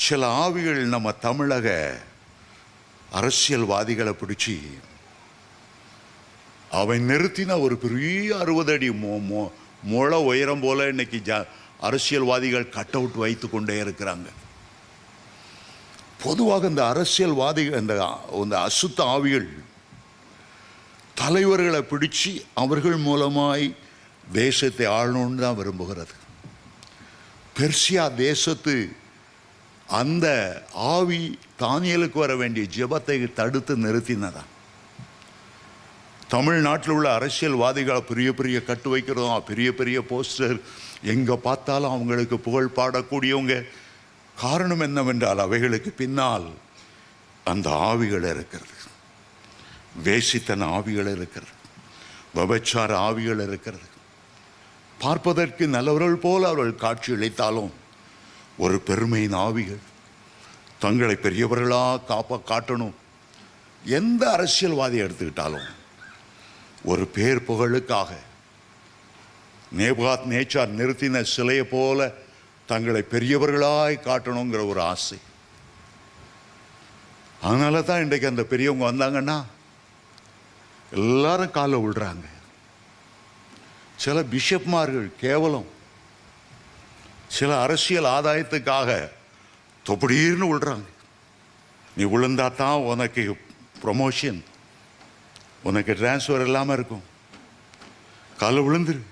சில ஆவிகள் நம்ம தமிழக அரசியல்வாதிகளை பிடிச்சி அவன் நிறுத்தின ஒரு பெரிய 60 அடி முளை உயரம் போல இன்னைக்கு அரசியல்வாதிகள் கட் அவுட் வைத்து கொண்டே இருக்கிறாங்க. பொதுவாக இந்த அரசியல்வாதிகள், இந்த அசுத்த ஆவிகள் தலைவர்களை பிடிச்சு அவர்கள் மூலமாய் தேசத்தை ஆளணும்னு தான் விரும்புகிறது. பெர்சியா தேசத்து அந்த ஆவி தானியலுக்கு வர வேண்டிய ஜெபத்தை தடுத்து நிறுத்தினதான். தமிழ்நாட்டில் உள்ள அரசியல்வாதிகளை பெரிய பெரிய கட்டு வைக்கிறோம், பெரிய பெரிய போஸ்டர், எங்கே பார்த்தாலும் அவங்களுக்கு புகழ் பாடக்கூடியவங்க. காரணம் என்னவென்றால் அவைகளுக்கு பின்னால் அந்த ஆவிகள் இருக்கிறது. வேசித்தன ஆவிகள் இருக்கிறது, விபச்சார ஆவிகள் இருக்கிறது. பார்ப்பதற்கு நல்லவர்கள் போல அவர்கள் காட்சி அளித்தாலும் ஒரு பெருமையின் ஆவிகள். தங்களை பெரியவர்களாக காட்டணும். எந்த அரசியல்வாதியை எடுத்துக்கிட்டாலும் ஒரு பேர் புகழுக்காக நேபுகாத் நேச்சார் நிறுத்தின சிலையை போல தங்களை பெரியவர்களாய் காட்டணுங்கிற ஒரு ஆசை. அதனால தான் இன்றைக்கு அந்த பெரியவங்க வந்தாங்கன்னா எல்லாரும் காலை விடுறாங்க. சில பிஷப்மார்கள் கேவலம் சில அரசியல் ஆதாயத்துக்காக தொப்படீர்னு விடுறாங்க. நீ விழுந்தா தான் உனக்கு ப்ரொமோஷன், உனக்கு டிரான்ஸ்ஃபர் இல்லாமல் இருக்கும், காலை விழுந்துரு.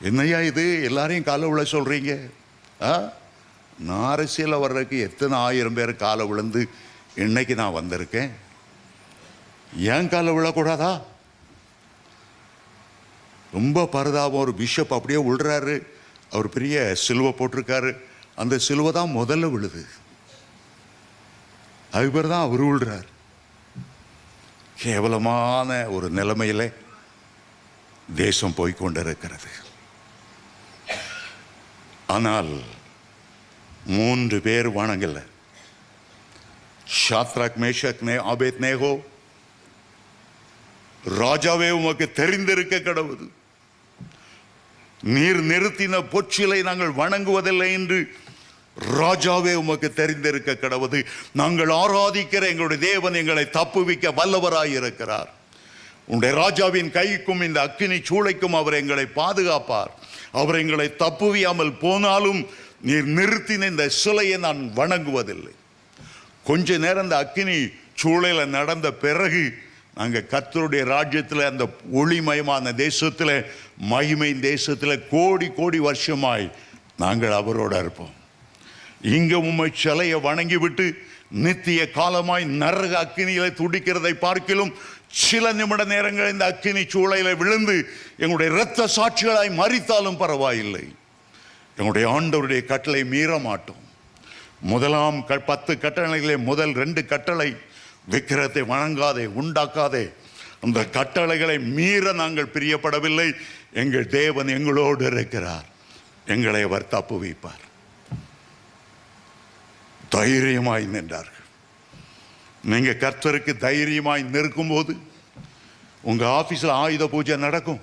என்னையா இது, எல்லாரையும் காலை விழ சொல்றீங்க? நான் அரசியலில் வர்றதுக்கு எத்தனை 1000 பேர் காலை விழுந்து இன்னைக்கு நான் வந்திருக்கேன். ஏன் காலை விழக்கூடாதா? ரொம்ப பரிதாபம். ஒரு பிஷப் அப்படியே விழுறாரு, அவர் பெரிய சிலுவை போட்டிருக்காரு, அந்த சிலுவை தான் முதல்ல விழுது, அது பேர் தான் அவர் விழுறார். கேவலமான ஒரு நிலைமையில தேசம் போய்கொண்டிருக்கிறது. ஆனால் 3 பேர் வணங்கல, ஷாத்ராக் மேஷக் ஆபேத்நேகோ, ராஜாவே உமக்கு தெரிந்திருக்க கடவுது, நீர் நிறுத்தின பொற்சிலை நாங்கள் வணங்குவதில்லை என்று ராஜாவே உமக்கு தெரிந்திருக்க கடவுது. நாங்கள் ஆராதிக்கிற எங்களுடைய தேவன் எங்களை தப்புவிக்க வல்லவராயிருக்கிறார். உன்னுடைய ராஜாவின் கைக்கும் இந்த அக்கினி சூளைக்கும் அவர் எங்களை பாதுகாப்பார். அவர் எங்களை தப்புவியாமல் போனாலும் நீர் நிறுத்தின இந்த சிலையை நான் வணங்குவதில்லை. கொஞ்ச நேரம் இந்த அக்கினி சூளையில் நடந்த பிறகு நாங்கள் கர்த்தருடைய ராஜ்யத்தில், அந்த ஒளிமயமான தேசத்தில், மகிமை தேசத்தில் கோடி கோடி வருஷமாய் நாங்கள் அவரோட இருப்போம். இங்க உம்மை சிலையை வணங்கிவிட்டு நித்திய காலமாய் நரக அக்கினியில துடிக்கிறதை பார்க்கிலும் சில நிமிட நேரங்கள் இந்த அக்கினி சூளையில விழுந்து எங்களுடைய இரத்த சாட்சிகளாய் மரித்தாலும் பரவாயில்லை, எங்களுடைய ஆண்டவருடைய கட்டளை மீற மாட்டோம். முதலாம் 10 கட்டளைகளே முதல் 2 கட்டளை, விக்கிரத்தை வணங்காதே, உண்டாக்காதே. அந்த கட்டளைகளை மீற நாங்கள் பிரியப்படவில்லை. எங்கள் தேவன் எங்களோடு இருக்கிறார், எங்களை அவர் தப்புவிப்பார். தைரியமாய் நின்றார்கள். நீங்க கர்த்தருக்கு தைரியமாய் நிற்கும் போது உங்க ஆபீஸ்ல ஆயுத பூஜை நடக்கும்,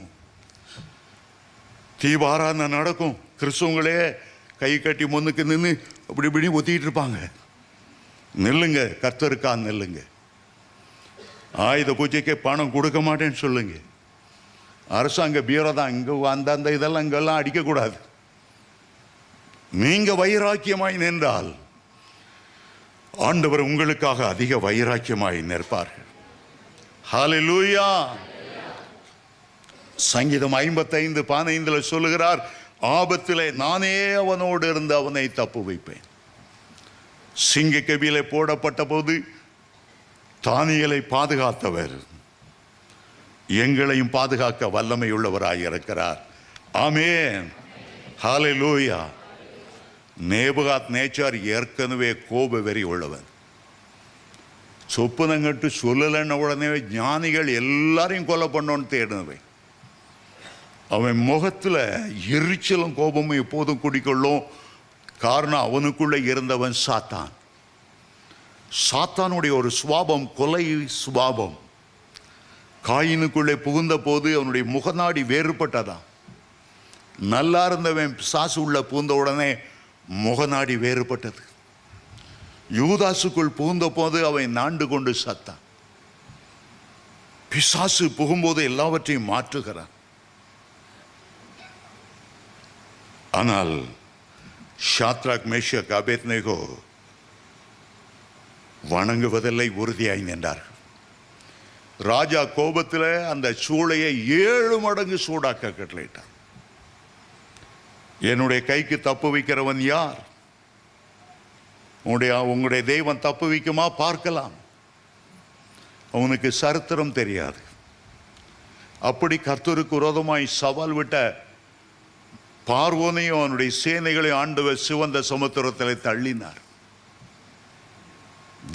தீபாராதனை நடக்கும். கிறிஸ்துவங்களே கை கட்டி முன்னுக்கு நின்று அப்படி இப்படி ஒத்திட்டு இருப்பாங்க. நில்லுங்க, கர்த்தருக்கா நில்லுங்க. ஆயுத பூஜைக்கு பணம் கொடுக்க மாட்டேன்னு சொல்லுங்க. அரசாங்க பீரோ தான், இங்க அந்த இதெல்லாம் இங்கெல்லாம் அடிக்கக்கூடாது. நீங்க வைராக்கியமாய் நின்றால் ஆண்டவர் உங்களுக்காக அதிக வைராக்கியமாய் நிற்பார்கள். ஹல்லேலூயா. சங்கீதம் 55:15 சொல்லுகிறார், ஆபத்திலே நானே அவனோடு இருந்து அவனை தப்புவிப்பேன். சிங்க கெபியிலே போடப்பட்ட போது தானியேலை பாதுகாத்தவர் எங்களையும் பாதுகாக்க வல்லமை உள்ளவராய் இருக்கிறார். ஆமென். ஹல்லேலூயா. நேபுகாத் நேச்சார் ஏற்கனவே கோப வெறி உள்ளவன். சொப்புனங்கட்டு சொல்லலைன்ன உடனே ஞானிகள் எல்லாரையும் கொலை பண்ணோன்னு தேடினவை. அவன் முகத்தில் எரிச்சலும் கோபமும் எப்போதும் குடிக்கொள்ளும். காரணம், அவனுக்குள்ளே இருந்தவன் சாத்தான். சாத்தானுடைய ஒரு சுவாபம் கொலை சுவாபம். காயினுக்குள்ளே புகுந்த போது அவனுடைய முகநாடி வேறுபட்டதான். நல்லா இருந்தவன் பிசாசு உள்ள புகுந்த உடனே முகநாடி வேறுபட்டது. யூதாசுக்குள் புகுந்த போது அவன் நாண்டு கொண்டு சத்தான். பிசாசு புகும்போது எல்லாவற்றையும் மாற்றுகிறான். ஆனால் ஷாத்ராக் மேஷக் ஆபேத்நேகோ வணங்குவதில்லை, உறுதியாய் நின்றார்கள். ராஜா கோபத்தில் அந்த சூளையை 7 மடங்கு சூடாக்க கட்டளையிட்டார். என்னுடைய கைக்கு தப்பு வைக்கிறவன் யார்? உங்களுடைய தெய்வம் தப்பு வைக்குமா பார்க்கலாம். அவனுக்கு சரித்திரம் தெரியாது. அப்படி கர்த்தருக்கு விரோதமாய் சவால் விட்ட பார்வோனையும் அவனுடைய சேனைகளை ஆண்டவர் சிவந்த சமுத்திரத்தில் தள்ளினார்.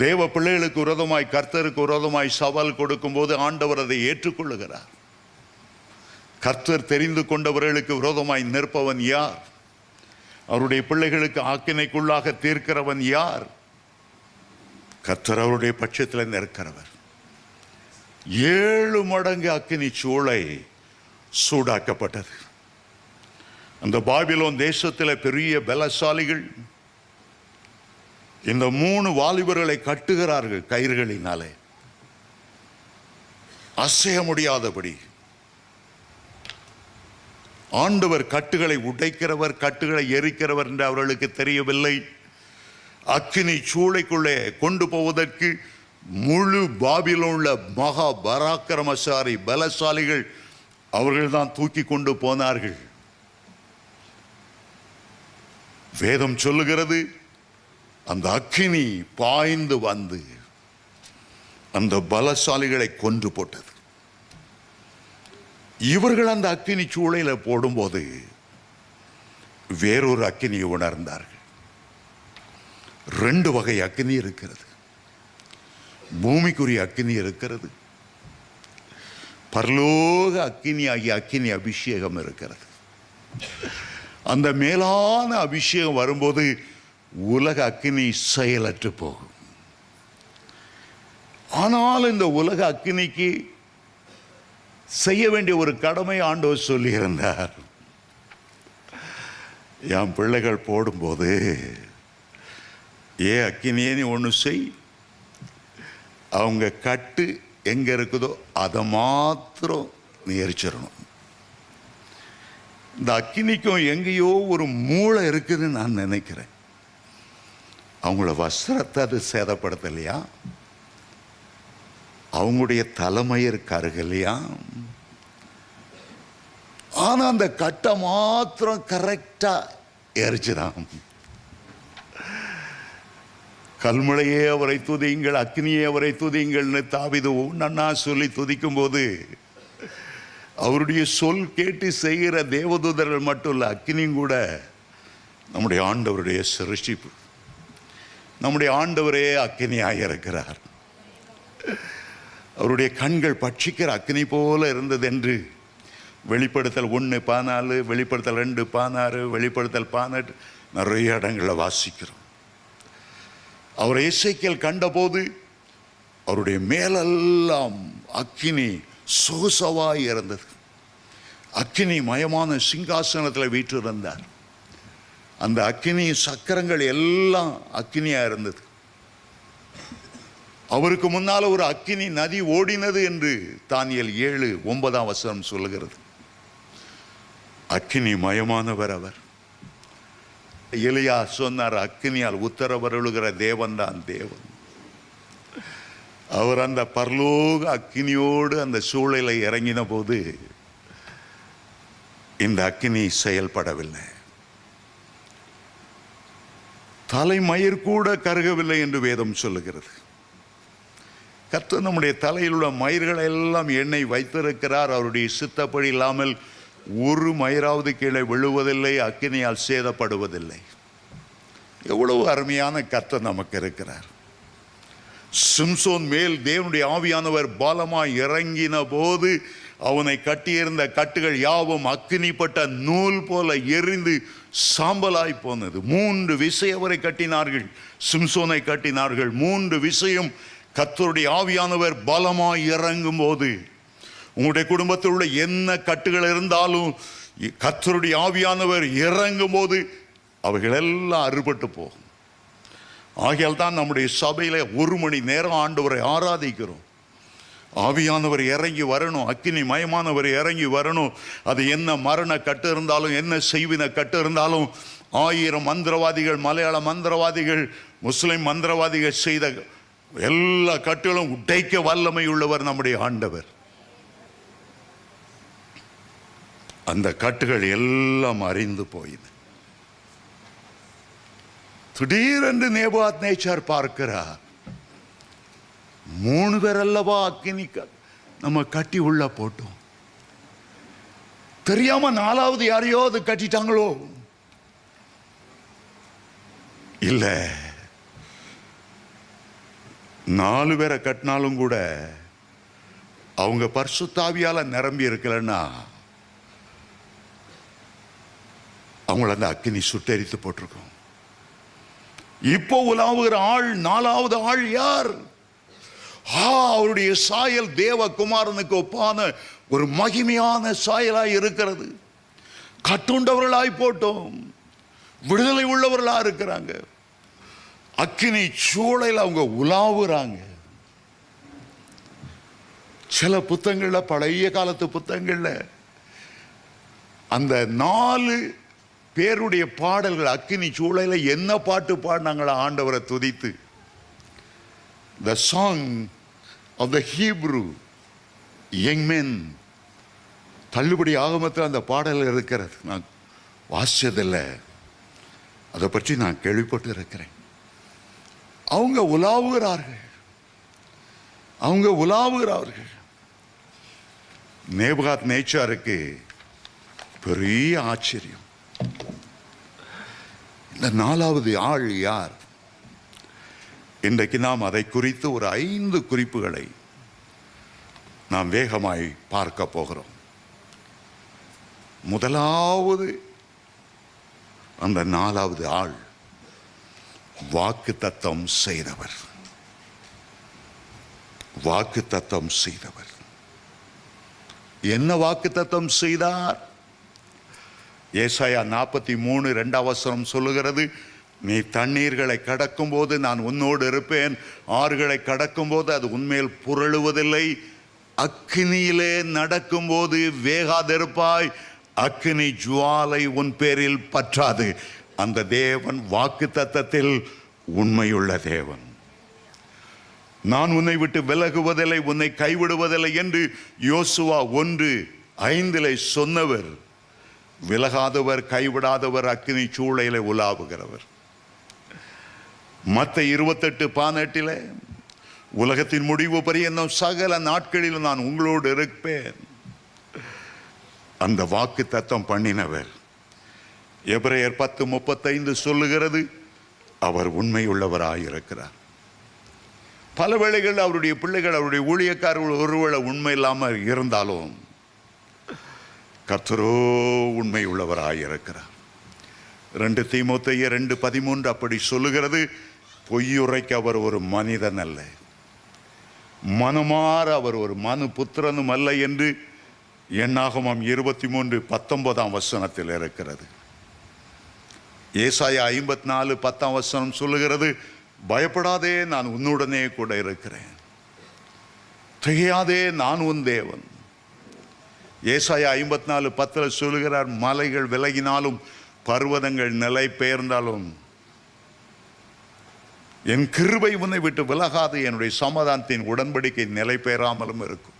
தேவ பிள்ளைகளுக்கு விரோதமாய் கர்த்தருக்கு விரோதமாய் சவால் கொடுக்கும் போது ஆண்டவர் அதை ஏற்றுக்கொள்ளுகிறார். கர்த்தர் தெரிந்து கொண்டவர்களுக்கு விரோதமாய் நிற்பவன் யார்? அவருடைய பிள்ளைகளுக்கு ஆக்கினைக்குள்ளாக தீர்க்கிறவன் யார்? கர்த்தர் அவருடைய பட்சத்தில் நிற்கிறவர். 7 மடங்கு அக்கினி சூளை சூடாக்கப்பட்டது. அந்த பாபிலோன் தேசத்தில் பெரிய பலசாலிகள் இந்த 3 வாலிபர்களை கட்டுகிறார்கள் கயிறுகளினாலே, அசைய முடியாதபடி. ஆண்டவர் கட்டுகளை உடைக்கிறவர், கட்டுகளை எரிக்கிறவர் என்று அவர்களுக்கு தெரியவில்லை. அக்கினி சூளைக்குள்ளே கொண்டு போவதற்கு முழு பாபிலோன்ல மகா பராக்கிரமசாலி பலசாலிகள் அவர்கள்தான் தூக்கி கொண்டு போனார்கள். வேதம் சொல்லுகிறது, அந்த அக்கினி பாய்ந்து வந்து அந்த பலசாலிகளை கொன்று போட்டது. இவர்கள் அந்த அக்கினி சூளையில போடும்போது வேறொரு அக்கினியை உணர்ந்தார்கள். 2 வகை அக்கினி இருக்கிறது. பூமிக்குரிய அக்கினி இருக்கிறது, பரலோக அக்கினி ஆகிய அக்கினி அபிஷேகம் இருக்கிறது. அந்த மேலான அபிஷேகம் வரும்போது உலக அக்கினி செயலற்று போகும். ஆனால் இந்த உலக அக்கினிக்கு செய்ய வேண்டிய ஒரு கடமை ஆண்டவர் சொல்லியிருந்தார். என் பிள்ளைகள் போடும்போது அக்கினியே நீ ஒன்று செய், அவங்க கட்டு எங்கே இருக்குதோ அதை மாத்திரம் நீ எரிச்சிடணும். இந்த அக்கினிக்கும் எங்கேயோ ஒரு மூளை இருக்குதுன்னு நான் நினைக்கிறேன். அவங்கள வஸ்திரத்தை அது சேதப்படுத்தலையா, அவங்களுடைய தலைமயிர் கருகலையா, ஆனா அந்த கட்டை மாத்திரம் கரெக்டா எரிச்சுதான். கல்மழையே அவரை துதியுங்கள், அக்னியே அவரை துதியுங்கள்னு தாவீது நன்னா சொல்லி துதிக்கும் போது அவருடைய சொல் கேட்டு செய்கிற தேவதூதர்கள் மட்டும் இல்லை, அக்னியும் கூட நம்முடைய ஆண்டவருடைய சிருஷ்டிப்பு. நம்முடைய ஆண்டவரே அக்னியாக இருக்கிறார். அவருடைய கண்கள் பட்சிக்கிற அக்னி போல இருந்தது என்று வெளிப்படுத்தல் 1:14, வெளிப்படுத்தல் 2:16, வெளிப்படுத்தல் 18 நிறைய இடங்களில் வாசிக்கிறோம். அவர் எசேக்கியேல் கண்டபோது அவருடைய மேலெல்லாம் அக்கினி சொகுசவாய் இருந்தது. அக்கினி மயமான சிங்காசனத்தில் வீற்றிருந்தார். அந்த அக்கினி சக்கரங்கள் எல்லாம் அக்கினியா இருந்தது. அவருக்கு முன்னால ஒரு அக்கினி நதி ஓடினது என்று தானியேல் 7:9 சொல்லுகிறது. அக்கினி மயமானவர் அவர். எலியா சொன்னார், அக்கினியால் உத்தரவருளுகிற தேவன் தான் தேவன். அவர் அந்த பரலோக அக்கினியோடு அந்த சூழலை இறங்கின போது இந்த அக்கினி செயல்படவில்லை. தலைமயிர் கூட கருகவில்லை என்று வேதம் சொல்லுகிறது. கர்த்தர் நம்முடைய தலையில் உள்ள மயிர்களை எல்லாம் எண்ணெய் வைத்திருக்கிறார். அவருடைய சித்தப்படி இல்லாமல் ஒரு மயிராவது கீழே விழுவதில்லை, அக்கினியால் சேதப்படுவதில்லை. எவ்வளவு அருமையான கர்த்தர் நமக்கு இருக்கிறார். சிம்சோன் மேல் தேவனுடைய ஆவியானவர் பலமாய் இறங்கின போது அவனை கட்டியிருந்த கட்டுகள் யாவும் அக்கினிப்பட்ட நூல் போல எரிந்து சாம்பலாய் போனது. 3 விசை அவரை கட்டினார்கள், சிம்சோனை கட்டினார்கள். 3 விசையும் கர்த்தருடைய ஆவியானவர் பலமாய் இறங்கும் போது, உங்களுடைய குடும்பத்தில் உள்ள என்ன கட்டுகள் இருந்தாலும் கர்த்தருடைய ஆவியானவர் இறங்கும் போது அவைகள் எல்லாம் அறுபட்டு போகும். ஆகையால் தான் நம்முடைய சபையில 1 மணி நேரம் ஆண்டவரை ஆராதிக்கிறோம். ஆவியானவர் இறங்கி வரணும், அக்கினி மயமானவர் இறங்கி வரணும். அது என்ன மரண கட்டு இருந்தாலும், என்ன செய்வின கட்டு இருந்தாலும், 1000 மந்திரவாதிகள், மலையாள மந்திரவாதிகள், முஸ்லிம் மந்திரவாதிகள் செய்த எல்லா கட்டுகளும் உடைக்க வல்லமை உள்ளவர் நம்முடைய ஆண்டவர். அந்த கட்டுகள் எல்லாம் அறிந்து போயின. திடீரென்று நேபுகாத்நேச்சார் பார்க்கிறார். 3 பேர் அல்லவா அக்கினி நம்ம கட்டி உள்ள போட்டோம், தெரியாம 4வது யாரையோ அது கட்டிட்டாங்களோ? இல்ல, 4 பேரை கட்டினாலும் கூட அவங்க பரிசுத்தாவியால நிரம்பி இருக்கலன்னா அவங்கள அந்த அக்கினி சுட்டெரித்து போட்டிருக்கோம். இப்போ உலாவுகிற ஆள் 4வது ஆள் யார்? அவருடைய சாயல் தேவகுமாரனுக்கு ஒப்பான ஒரு மகிமையான சாயலாய் இருக்கிறது. கட்டுண்டவர்களாய் போட்டோம், விடுதலை உள்ளவர்களா இருக்கிறாங்க. அக்கினி சூளையில் அவங்க உலாவுறாங்க. சில புத்தகங்கள்ல, பழைய காலத்து புத்தகங்கள்ல அந்த 4 பேருடைய பாடல்கள் அக்கினி சூளையில என்ன பாட்டு பாடினாங்களா ஆண்டவரை துதித்து? The song of the Hebrew young men. தள்ளுபடி ஆகமத்தில் அந்த பாடல் இருக்கிறது. நான் வாசிச்சதில்லை, அதை பற்றி நான் கேள்விப்பட்டு இருக்கிறேன். அவங்க உலாவுகிறார்கள், அவங்க உலாவுகிறார்கள். நேபுகாத்நேச்சாருக்கு பெரிய ஆச்சரியம். இந்த 4வது ஆள் யார்? இன்றைக்கு நாம் அதை குறித்து ஒரு 5 குறிப்புகளை நாம் வேகமாய் பார்க்க போகிறோம். முதலாவது, அந்த 4வது ஆள் வாக்குத்தத்தம் செய்தவர். வாக்குத்தத்தம் செய்தவர். என்ன வாக்குத்தத்தம் செய்தார்? ஏசாயா 43:2 சொல்லுகிறது, நீ தண்ணீர்களை கடக்கும் போது நான் உன்னோடு இருப்பேன், ஆறுகளை கடக்கும் போது அது உன்மேல் புரளுவதில்லை, அக்கினியிலே நடக்கும் போது வேகாதிருப்பாய், அக்கினி ஜுவாலை உன் பேரில் பற்றாது. அந்த தேவன் வாக்குத்தத்தத்தில் உண்மையுள்ள தேவன். நான் உன்னை விட்டு விலகுவதில்லை, உன்னை கைவிடுவதில்லை என்று யோசுவா 1:5 சொன்னவர், விலகாதவர், கைவிடாதவர், அக்கினி சூளையில உலாவுகிறவர். மத்தேயு 28:18 உலகத்தின் முடிவு பரியந்தம் சகல நாட்களிலும் நான் உங்களோடு இருப்பேன். அந்த வாக்கு தத்தம் பண்ணினவர். எபிரேயர் 10:35 சொல்லுகிறது, அவர் உண்மையுள்ளவராயிருக்கிறார். பல வேளைகள் அவருடைய பிள்ளைகள், அவருடைய ஊழியக்காரர்கள் ஒருவேளை உண்மை இல்லாமல் இருந்தாலும் கர்த்தரோ உண்மை உள்ளவராயிருக்கிறார். 2 தீமோத்தேயு 2:13 அப்படி சொல்லுகிறது, பொய்யுரைக்க அவர் ஒரு மனிதன் அல்ல, மனமாற அவர் ஒரு மனு புத்திரனும் அல்ல என்று என்னாகமம் 23:19 இருக்கிறது. ஏசாயா 54:10 சொல்லுகிறது, பயப்படாதே, நான் உன்னுடனே கூட இருக்கிறேன், திகையாதே, நான் உன் தேவன். ஏசாயா 54:10 சொல்லுகிறார், மலைகள் விலகினாலும் பர்வதங்கள் நிலை பெயர்ந்தாலும் என் கிருபை உன்னை விட்டு விலகாது, என்னுடைய சமாதானத்தின் உடன்படிக்கை நிலை பெயராமலும் இருக்கும்.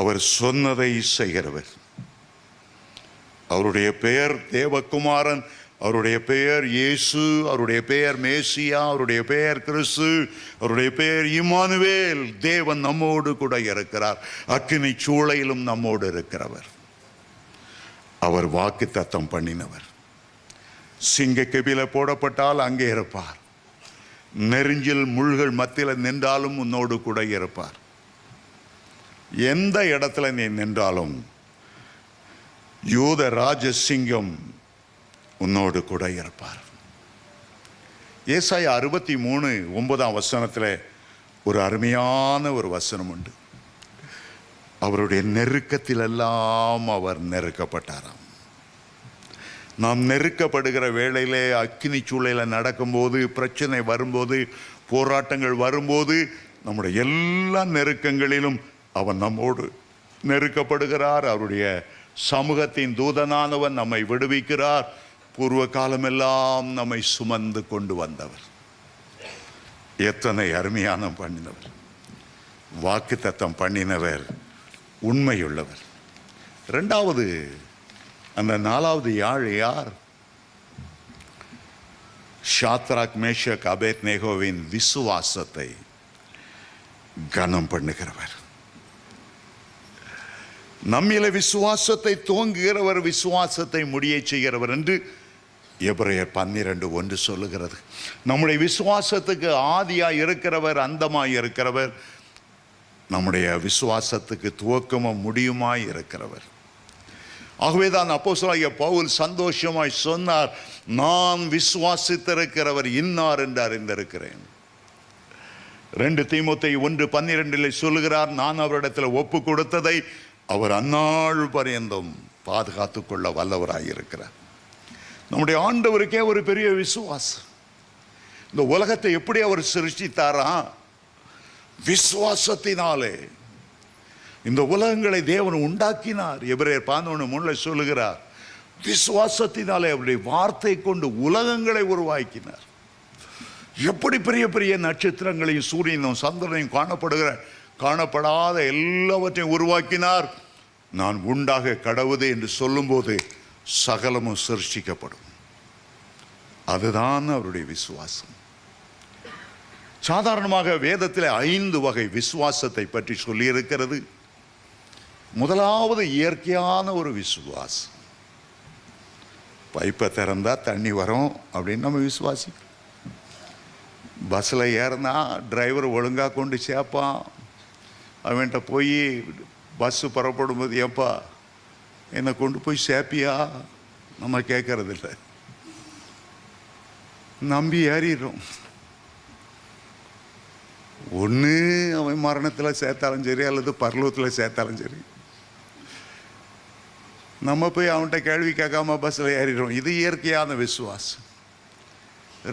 அவர் சொன்னதை செய்கிறவர். அவருடைய பெயர் தேவகுமாரன், அவருடைய பெயர் இயேசு, அவருடைய பெயர் மேசியா, அவருடைய பெயர் கிறிஸ்து, அவருடைய பெயர் இம்மானுவேல். தேவன் நம்மோடு கூட இருக்கிறார், அக்கினி சூளையிலும் நம்மோடு இருக்கிறவர். அவர் வாக்கு தத்தம் பண்ணினவர். சிங்க கெபில போடப்பட்டால் அங்கே இருப்பார், நெருஞ்சில் முள்கள் மத்தியில் நின்றாலும் உன்னோடு கூட இருப்பார். எந்த இடத்துல நீ நின்றாலும் யூத ராஜசிங்கம் உன்னோடு கூட இருப்பார். ஏசாயா 63:9 ஒரு அருமையான ஒரு வசனம் உண்டு. அவருடைய நெருக்கத்திலெல்லாம் அவர் நெருக்கப்பட்டாராம். நாம் நெருக்கப்படுகிற வேளையிலே, அக்கினி சூளையில் நடக்கும்போது, பிரச்சனை வரும்போது, போராட்டங்கள் வரும்போது, நம்முடைய எல்லா நெருக்கங்களிலும் அவன் நம்மோடு நெருக்கப்படுகிறார். அவருடைய சமூகத்தின் தூதனானவன் நம்மை விடுவிக்கிறார். பூர்வ காலமெல்லாம் நம்மை சுமந்து கொண்டு வந்தவர். எத்தனை அருமையான பண்ணினவர், வாக்கு தத்தம் பண்ணினவர், உண்மையுள்ளவர். இரண்டாவது, அந்த 4வது யாழ் யார்? ஷாத்ராக், மேஷக், அபேத்நேகோவின் விசுவாசத்தை கனம் பண்ணுகிறவர். நம்மில விசுவாசத்தை துவங்குகிறவர், விசுவாசத்தை முடிய செய்கிறவர் என்று எபிரேயர் 12:1 சொல்லுகிறது. நம்முடைய விசுவாசத்துக்கு ஆதியாய் இருக்கிறவர், அந்தமாய் இருக்கிறவர், நம்முடைய விசுவாசத்துக்கு துவக்கமும் முடியுமாய் இருக்கிறவர். ஆகவேதான் அப்போஸ்தலனாகிய பவுல் சந்தோஷமாய் சொன்னார், நான் விசுவாசித்திருக்கிறவர் இன்னார் என்று அறிந்திருக்கிறேன். 2 தீமோத்தேயு 1:12 சொல்லுகிறார், நான் அவரிடத்தில் ஒப்பு கொடுத்ததை அவர் அந்நாள் பரியந்தம் பாதுகாத்துக் கொள்ள வல்லவராயிருக்கிறார். நம்முடைய ஆண்டவருக்கே ஒரு பெரிய விசுவாசம். இந்த உலகத்தை எப்படி அவர் சிருஷ்டித்தாரா? விசுவாசத்தினாலே இந்த உலகங்களை தேவன் உண்டாக்கினார். எபிரேயர் 11:3 சொல்லுகிறார், விசுவாசத்தினாலே அவருடைய வார்த்தை கொண்டு உலகங்களை உருவாக்கினார். எப்படி பெரிய பெரிய நட்சத்திரங்களையும் சூரியனும் சந்திரனையும் காணப்படாத எல்லாவற்றையும் உருவாக்கினார். நான் உண்டாக கடவுது என்று சொல்லும்போது சகலமும் சிருஷ்டிக்கப்படும். அதுதான் அவருடைய விசுவாசம். சாதாரணமாக வேதத்தில் 5 வகை விசுவாசத்தை பற்றி சொல்லியிருக்கிறது. முதலாவது இயற்கையான ஒரு விசுவாசம். பைப்பை திறந்தா தண்ணி வரும் அப்படின்னு நம்ம விசுவாசிக்கிறோம். பஸ்ஸில் ஏறினா டிரைவர் ஒழுங்காக கொண்டு சேர்ப்பான். அவன்கிட்ட போய் பஸ்ஸு புறப்படும் போது, ஏப்பா என்னை கொண்டு போய் சேர்ப்பியா, நம்ம கேட்கறதில்ல, நம்பி ஏறிடும். ஒன்று அவன் மரணத்தில் சேர்த்தாலும் சரி அல்லது பரலோகத்தில் சேர்த்தாலும் சரி, நம்ம போய் அவன்கிட்ட கேள்வி கேட்காம பஸ்ஸில் ஏறிடுறோம். இது இயற்கையான விசுவாசம்.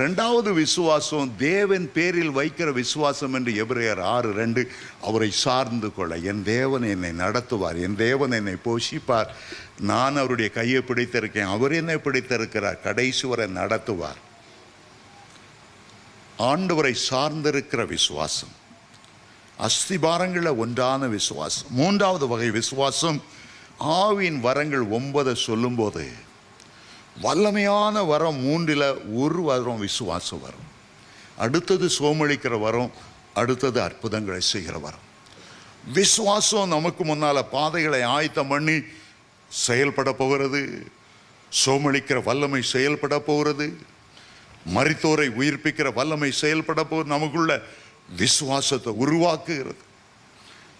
ரெண்டாவது விசுவாசம் தேவன் பேரில் வைக்கிற விசுவாசம் என்று எபிரேயர் 6:2, அவரை சார்ந்து கொள்ள. என் தேவன் என்னை நடத்துவார், என் தேவன் என்னை போஷிப்பார், நான் அவருடைய கையை பிடித்திருக்கேன், அவர் என்னை பிடித்திருக்கிறார், கடைசி வரை நடத்துவார். ஆண்டவரை சார்ந்திருக்கிற விசுவாசம் அஸ்திபாரங்களில் ஒன்றான விசுவாசம். மூன்றாவது வகை விசுவாசம், ஆவியின் வரங்கள் 9 சொல்லும்போது வல்லமையான வரம் 3ல் ஒரு வரம் விசுவாசம் வரும். அடுத்தது சோமளிக்கிற வரம், அடுத்தது அற்புதங்களை செய்கிற வரம். விசுவாசம் நமக்கு முன்னால் பாதைகளை ஆயத்தம் பண்ணி செயல்பட போகிறது. சோமளிக்கிற வல்லமை செயல்பட போகிறது. மரித்தோரை உயிர்ப்பிக்கிற வல்லமை செயல்பட போகிறது. நமக்குள்ள விசுவாசத்தை உருவாக்குகிறது.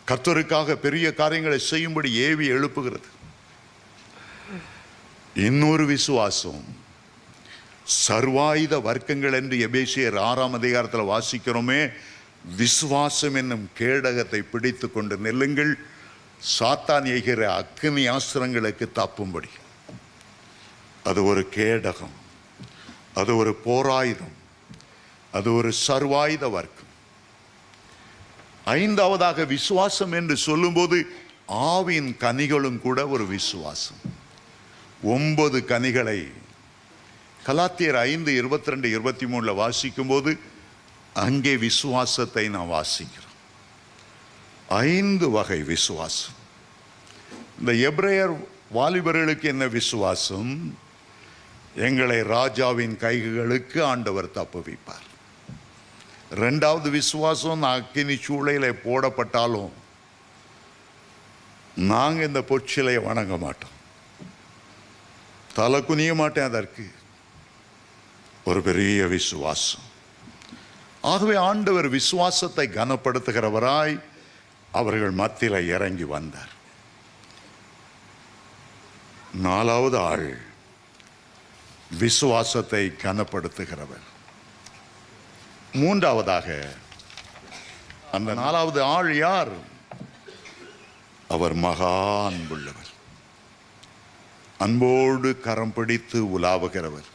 கர்த்தருக்காக பெரிய காரியங்களை செய்யும்படி ஏவி எழுப்புகிறது. இன்னொரு விசுவாசம் சர்வாயுத வர்க்கங்கள் என்று எபேசியர் 6ஆம் அதிகாரத்தில் வாசிக்கிறோமே. விசுவாசம் என்னும் கேடகத்தை பிடித்து கொண்டு நெல்லுங்கள், சாத்தான் எய்கிற அக்கினி ஆஸ்திரங்களுக்கு தப்பும்படி. அது ஒரு கேடகம், அது ஒரு போராயுதம், அது ஒரு சர்வாயுத வர்க்கம். ஐந்தாவதாக விசுவாசம் என்று சொல்லும்போது ஆவியின் கனிகளும் கூட ஒரு விசுவாசம். 9 கனிகளை கலாத்தியர் 5:22-23 வாசிக்கும் போது அங்கே விசுவாசத்தை நான் வாசிக்கிறோம். 5 வகை விசுவாசம். இந்த எபிரேயர் வாலிபர்களுக்கு என்ன விசுவாசம்? எங்களை ராஜாவின் கைகளுக்கு ஆண்டவர் தப்புவிப்பார். ரெண்டாவது விசுவாசம், நான் அக்கினி சூளையில் போடப்பட்டாலும் நாங்கள் இந்த பொற்சிலையை வணங்க மாட்டோம், தலை குனிய மாட்டேன். அதற்கு ஒரு பெரிய விசுவாசம். ஆகவே ஆண்டவர் விசுவாசத்தை கனப்படுத்துகிறவராய் அவர்கள் மத்தியில் இறங்கி வந்தார். 4வது ஆள் விசுவாசத்தை கனப்படுத்துகிறவர். 3ஆவதாக அந்த 4வது ஆள் யார்? அவர் மகா அன்புள்ளவர், அன்போடு கரம் பிடித்து உலாவுகிறவர்,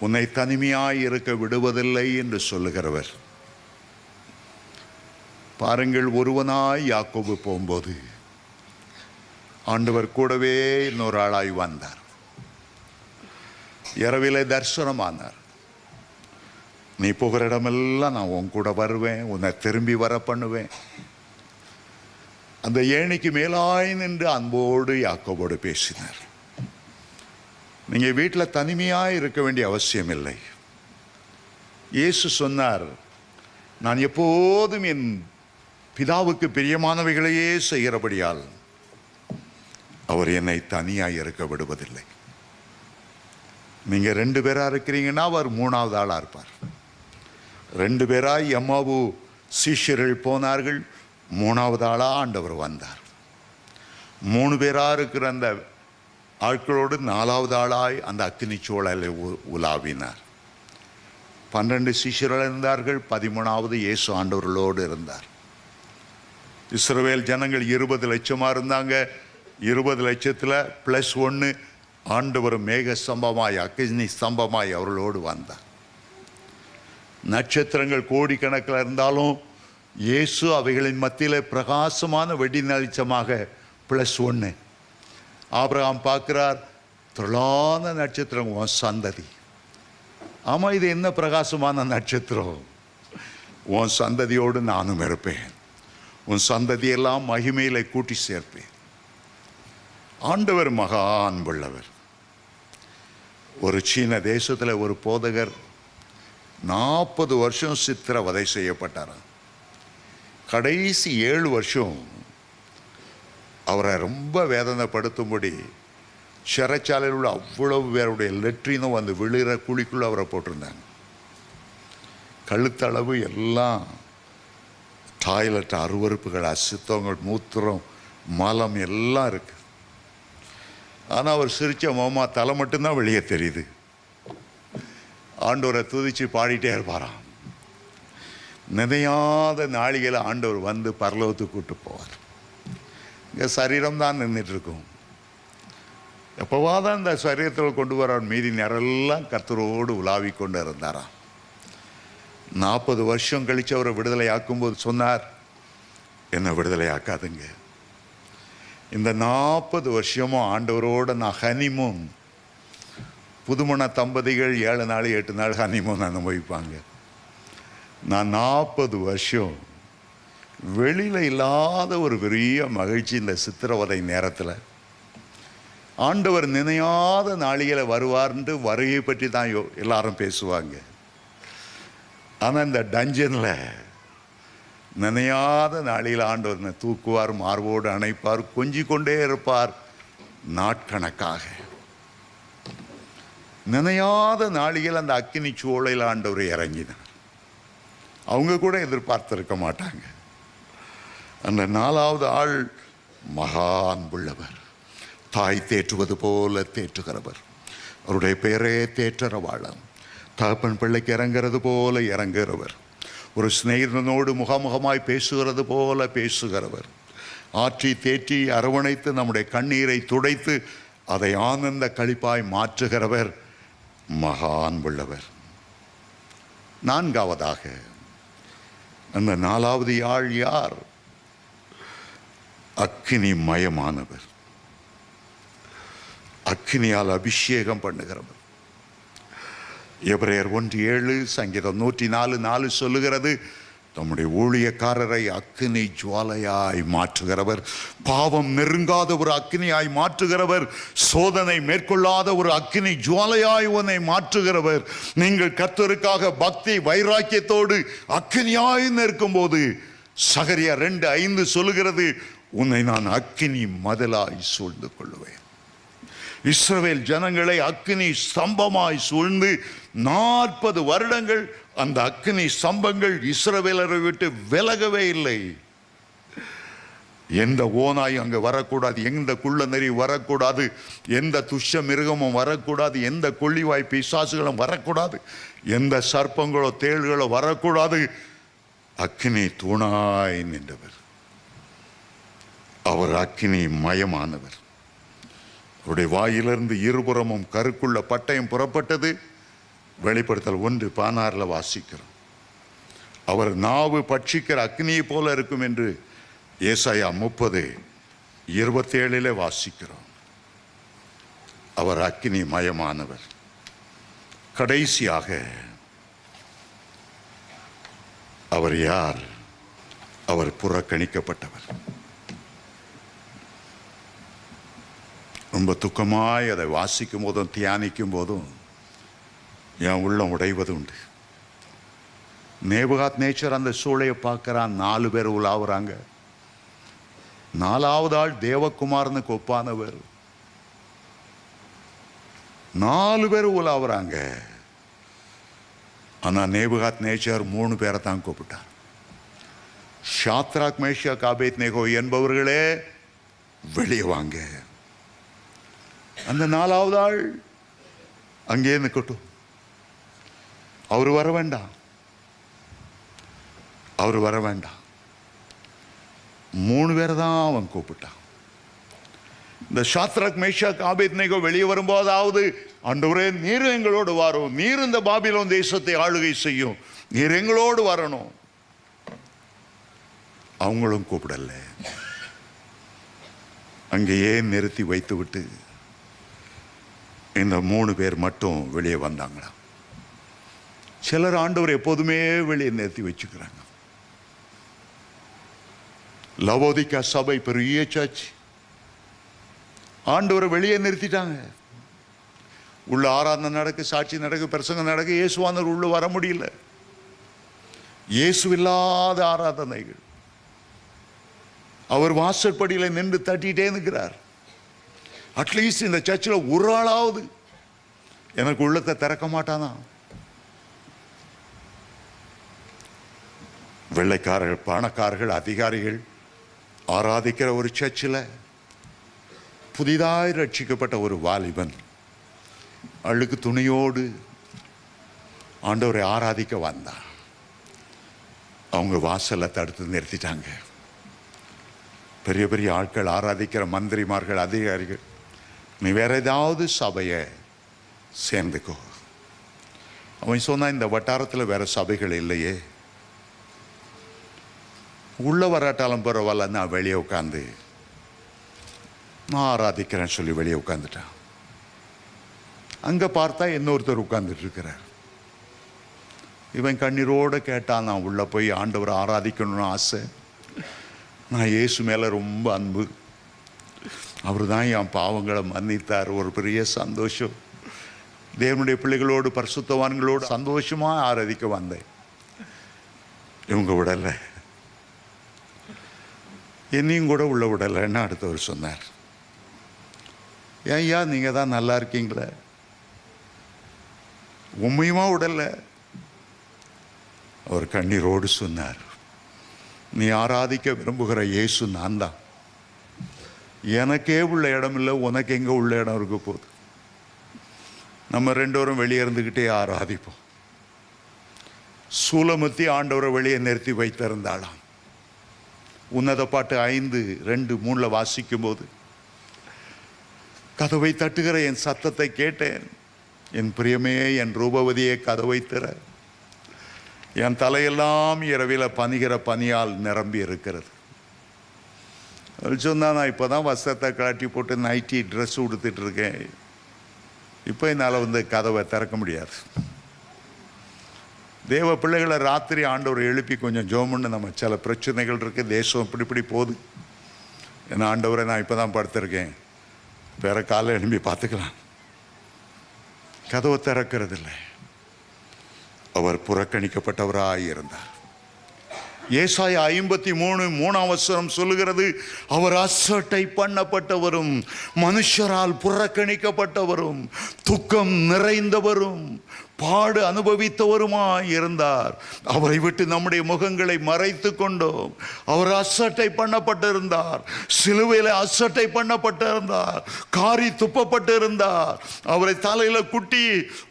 உன்னை தனிமையாய் இருக்க விடுவதில்லை என்று சொல்லுகிறவர். பாருங்கள், ஒருவனாய் யாக்கோபு போகும்போது ஆண்டவர் கூடவே இன்னொரு ஆளாய் வந்தார். இரவிலே தரிசனமானார். நீ போகிற இடமெல்லாம் நான் உன் கூட வருவேன், உன்னை திரும்பி வர பண்ணுவேன். அந்த ஏணிக்கு மேலாய் நின்று அன்போடு யாக்கோபோடு பேசினார். நீங்கள் வீட்டில் தனிமையாக இருக்க வேண்டிய அவசியம் இல்லை. இயேசு சொன்னார், நான் எப்போதும் என் பிதாவுக்கு பிரியமானவைகளையே செய்கிறபடியால் அவர் என்னை தனியாக இருக்க விடுவதில்லை. நீங்கள் 2 பேராக இருக்கிறீங்கன்னா அவர் 3வது ஆளாக இருப்பார். 2 பேராய் எம்மாவு சீஷர்கள் போனார்கள், 3வது ஆளாக ஆண்டவர் வந்தார். 3 பேராக இருக்கிற அந்த ஆட்களோடு 4வது ஆளாய் அந்த அக்கினி சூழலை உலாவினார். 12 சீஷர்கள் இருந்தார்கள், 13வது இயேசு ஆண்டவர்களோடு இருந்தார். இஸ்ரவேல் ஜனங்கள் 20 லட்சமாக இருந்தாங்க. 20 லட்சத்தில் +1 ஆண்டவர் மேக ஸ்தம்பமாய் அக்கினி ஸ்தம்பமாய் அவர்களோடு வந்தார். நட்சத்திரங்கள் கோடிக்கணக்கில் இருந்தாலும் இயேசு அவைகளின் மத்தியில் பிரகாசமான வெடி வெளிச்சமாக +1. ஆபிரகாம் பார்க்கிறார், தொழான நட்சத்திரம் உன் சந்ததி. ஆமாம், இது என்ன பிரகாசமான நட்சத்திரம்? உன் சந்ததியோடு நானும் இருப்பேன், உன் சந்ததியெல்லாம் மகிமையில கூட்டி சேர்ப்பேன். ஆண்டவர் மகா அன்புள்ளவர். ஒரு சீன தேசத்தில் ஒரு போதகர் 40 வருஷம் சித்திரவதை செய்யப்பட்டாராம். கடைசி 7 வருஷம் அவரை ரொம்ப வேதனைப்படுத்தும்படி சிறைச்சாலையில் உள்ள அவ்வளவு பேருடைய லெட்ரினும் வந்து விழுகிற குழிக்குள்ள அவரை போட்டிருந்தாங்க. கழுத்தளவு எல்லாம் டாய்லெட் அருவறுப்புகள், அசுத்தங்கள், மூத்திரம், மலம் எல்லாம் இருக்கு. ஆனால் அவர் சிரிச்ச மாமா தலை மட்டும்தான் வெளியே தெரியுது. ஆண்டவரை துதிச்சு பாடிட்டே இருப்பாராம். நினையாத நாளிகளை ஆண்டவர் வந்து பரலோகத்துக்கு கூட்டு போவார். இங்கே சரீரம் தான் நின்றுட்டு இருக்கும். எப்போவாதான் இந்த சரீரத்தில் கொண்டு வர மீதி நேரெல்லாம் கர்த்தரோடு உலாவி கொண்டு இருந்தாராம். 40 வருஷம் கழித்து அவரை விடுதலை ஆக்கும்போது சொன்னார், என்னை விடுதலை ஆக்காதுங்க. இந்த 40 வருஷமும் ஆண்டவரோட நான் ஹனிமூன், புதுமண தம்பதிகள் 7 நாள் 8 நாள் ஹனிமூன் அனுபவிப்பாங்க. நான் 40 வருஷம் வெளியில் இல்லாத ஒரு பெரிய மகிழ்ச்சி. இந்த சித்திரவதை நேரத்தில் ஆண்டவர் நினையாத நாளிகளை வருவார்ன்ட்டு வருகை பற்றி தான் எல்லாரும் பேசுவாங்க. ஆனால் இந்த டஞ்சனில் நினையாத நாளில் ஆண்டவர் தூக்குவார், மார்போடு அணைப்பார், கொஞ்சி கொண்டே இருப்பார் நாட்கணக்காக. நினையாத நாளில் அந்த அக்கினி சூளையில் ஆண்டவர் இறங்கினார். அவங்க கூட எதிர்பார்த்திருக்க மாட்டாங்க. அந்த 4வது ஆள் மகா அன்புள்ளவர், தாய் தேற்றுவது போல தேற்றுகிறவர், அவருடைய பெயரே தேற்றரவாளன், தகப்பன் பிள்ளைக்கு இறங்கிறது போல இறங்குகிறவர், ஒரு சிநேகிதனோடு முகமுகமாய் பேசுகிறது போல பேசுகிறவர், ஆற்றி தேற்றி அரவணைத்து நம்முடைய கண்ணீரை துடைத்து அதை ஆனந்த களிப்பாய் மாற்றுகிறவர், மகா அன்புள்ளவர். 4வதாக அந்த 4வது ஆள் யார்? அக்கினி மயமானவர், அக்கினியால் அபிஷேகம் பண்ணுகிறவர். எபிரேயர் 1:7, சங்கீதம் 104:4 சொல்லுகிறது, தம்முடைய ஊழியக்காரரை அக்கினி ஜுவாலையாய் மாற்றுகிறவர், பாவம் நெருங்காத ஒரு அக்கினியாய் மாற்றுகிறவர், சோதனை மேற்கொள்ளாத ஒரு அக்கினி ஜுவாலையாய் உன்னை மாற்றுகிறவர். நீங்கள் கர்த்தருக்காக பக்தி வைராக்கியத்தோடு அக்கினியாய் நிற்கும் போது சகரியா 2:5 சொல்லுகிறது, உன்னை நான் அக்கினி மதிலாய் சூழ்ந்து கொள்ளுவேன். இஸ்ரவேல் ஜனங்களை அக்கினி ஸ்தம்பமாய் சூழ்ந்து 40 வருடங்கள் அந்த அக்கினி ஸ்தம்பங்கள் இஸ்ரவேலரை விட்டு விலகவே இல்லை. எந்த ஓநாய் அங்கே வரக்கூடாது, எந்த குள்ள நெறி வரக்கூடாது, எந்த துஷ்ட மிருகமும் வரக்கூடாது, எந்த கொள்ளிவாய் பிசாசுகளும் வரக்கூடாது, எந்த சர்ப்பங்களோ தேள்களோ வரக்கூடாது. அக்கினி தூணாய் நின்றவர், அவர் அக்கினி மயமானவர். அவருடைய வாயிலிருந்து இருபுறமும் கருக்குள்ள பட்டயம் புறப்பட்டது. வெளிப்படுத்தல் 1:16 வாசிக்கிறோம். அவர் நாவு பட்சிக்கிற அக்னியை போல இருக்கும் என்று ஏசாயா 30:27 வாசிக்கிறோம். அவர் அக்னி மயமானவர். கடைசியாக அவர் யார்? அவர் புறக்கணிக்கப்பட்டவர். ரொம்ப துக்கமாய் அதை வாசிக்கும் போதும் தியானிக்கும் போதும் என் உள்ளம் உடைவது உண்டு. நேபுகாத் நேச்சர் அந்த சூளையை பார்க்குறான். 4 பேர் உலாவுறாங்க. 4வது ஆள் தேவகுமாரனுக்கு ஒப்பானவர். 4 பேர் உலாவுறாங்க. ஆனால் நேபுகாத் நேச்சர் 3 பேரை தான் கூப்பிட்டார். ஷாத்ராக் மேஷாக் ஆபேத்நேகோ என்பவர்களே வெளியே வாங்க. அந்த 4வது ஆள் அங்கே நிற்கட்டும், அவர் வர வேண்டாம், அவர் வர வேண்டாம். 3 பேரை தான் அவன் கூப்பிட்டான். இந்த ஷாத்ராக் மேஷாக் ஆபேத்நேகோ வெளியே வரும்போதாவது, ஆண்டவரே நீர் எங்களோடு வரும், நீர் இந்த பாபிலோன் தேசத்தை ஆளுகை செய்யும், நீர் எங்களோடு வரணும். அவங்களும் கூப்பிடல. அங்கேயே நிறுத்தி வைத்து விட்டு இந்த 3 பேர் மட்டும் வெளியே வந்தாங்களா. சிலர் ஆண்டவர் எப்போதுமே வெளியே நிறுத்தி வச்சுக்கிறாங்க. லவோதிக்கா சபை பெரிய சர்ச், ஆண்டவரை வெளியே நிறுத்திட்டாங்க. உள்ள ஆராதனை நடக்கு, சாட்சி நடக்கு, பிரசங்கம் நடக்கு, இயேசுவானவர் உள்ள வர முடியல. இயேசு இல்லாத ஆராதனைகள். அவர் வாசற்படியில் நின்று தட்டிட்டே இருக்கிறார். அட்லீஸ்ட் இந்த சர்ச்சில் ஒரு ஆளாவது எனக்கு உள்ளத்தை திறக்க மாட்டானா? வெள்ளைக்காரர்கள், பணக்காரர்கள், அதிகாரிகள் ஆராதிக்கிற ஒரு சர்ச்சில் புதிதாய் ரட்சிக்கப்பட்ட ஒரு வாலிபன் அழுக்கு துணியோடு ஆண்டவரை ஆராதிக்க வந்தான். அவங்க வாசலை தடுத்து நிறுத்திட்டாங்க. பெரிய பெரிய ஆட்கள், ஆராதிக்கிற மந்திரிமார்கள், அதிகாரிகள், நீ வேற ஏதாவது சபையை சேர்ந்துக்கோ. அவன் சொன்னான், இந்த வட்டாரத்தில் வேற சபைகள் இல்லையே, உள்ள வராட்டாலும் பரவாயில்ல, நான் வெளியே உட்காந்து நான் ஆராதிக்கிறேன்னு சொல்லி வெளியே உட்காந்துட்டான். அங்கே பார்த்தா இன்னொருத்தர் உட்கார்ந்துட்டு இருக்கிறார். இவன் கண்ணீரோடு கேட்டான், நான் உள்ளே போய் ஆண்டவரை ஆராதிக்கணும்னு ஆசை, நான் இயேசு மேலே ரொம்ப அன்பு, அவர் தான் என் பாவங்களை மன்னித்தார், ஒரு பெரிய சந்தோஷம், தேவனுடைய பிள்ளைகளோடு பரிசுத்தவான்களோடு சந்தோஷமாக ஆராதிக்க வந்தேன். இவங்க விடலை, என்னையும் கூட உள்ள விடலைன்னு அடுத்தவர் சொன்னார். ஐயா, நீங்கள் தான் நல்லா இருக்கீங்களே, உண்மையுமா விடலை? அவர் கண்ணீரோடு சொன்னார், நீ ஆராதிக்க விரும்புகிற இயேசு நான் தான், எனக்கே உள்ள இடம் இல்லை, உனக்கு எங்கே உள்ள இடம் இருக்க போகுது, நம்ம ரெண்டோரும் வெளியே இருந்துக்கிட்டே ஆராதிப்போம். சூலமுத்தி ஆண்டவரை வெளியே நிறுத்தி வைத்திருந்தாளாம். உன்னத பாட்டு 5:2-3 வாசிக்கும் போது, கதவை தட்டுகிற என் சத்தத்தை கேட்டேன், என் பிரியமே என் ரூபவதியே கதவை திற, என் தலையெல்லாம் இரவில் பனிகிற பனியால் நிரம்பி இருக்கிறது. சொன்னா, நான் இப்போ தான் வஸ்திரத்தை கழட்டி போட்டு நைட்டி ட்ரெஸ் உடுத்துட்டு இருக்கேன், இப்போ என்னால் கதவை திறக்க முடியாது. தேவ பிள்ளைகளை ராத்திரி ஆண்டவர் எழுப்பி கொஞ்சம் ஜோமுன்னு, நம்ம சில பிரச்சனைகள் இருக்குது, தேசம் இப்படி போகுது, ஏன்னா ஆண்டவரை நான் இப்போ தான் படுத்திருக்கேன், வேற காலை எழுப்பி பார்த்துக்கலாம். கதவை திறக்கிறதில்லை. அவர் புறக்கணிக்கப்பட்டவராய் இருந்தார். ஏசாயா 53:3 சொல்லுகிறது, அவர் அசட்டை பண்ணப்பட்டவரும் மனுஷரால் புறக்கணிக்கப்பட்டவரும் துக்கம் நிறைந்தவரும் பாடு அனுபவித்தவருமாய் இருந்தார். அவரை விட்டு நம்முடைய முகங்களை மறைத்து கொண்டோம். அவர் அசட்டை பண்ணப்பட்டிருந்தார், சிலுவையில் அசட்டை பண்ணப்பட்டிருந்தார், காரி துப்பப்பட்டிருந்தார். அவரை தலையில குட்டி,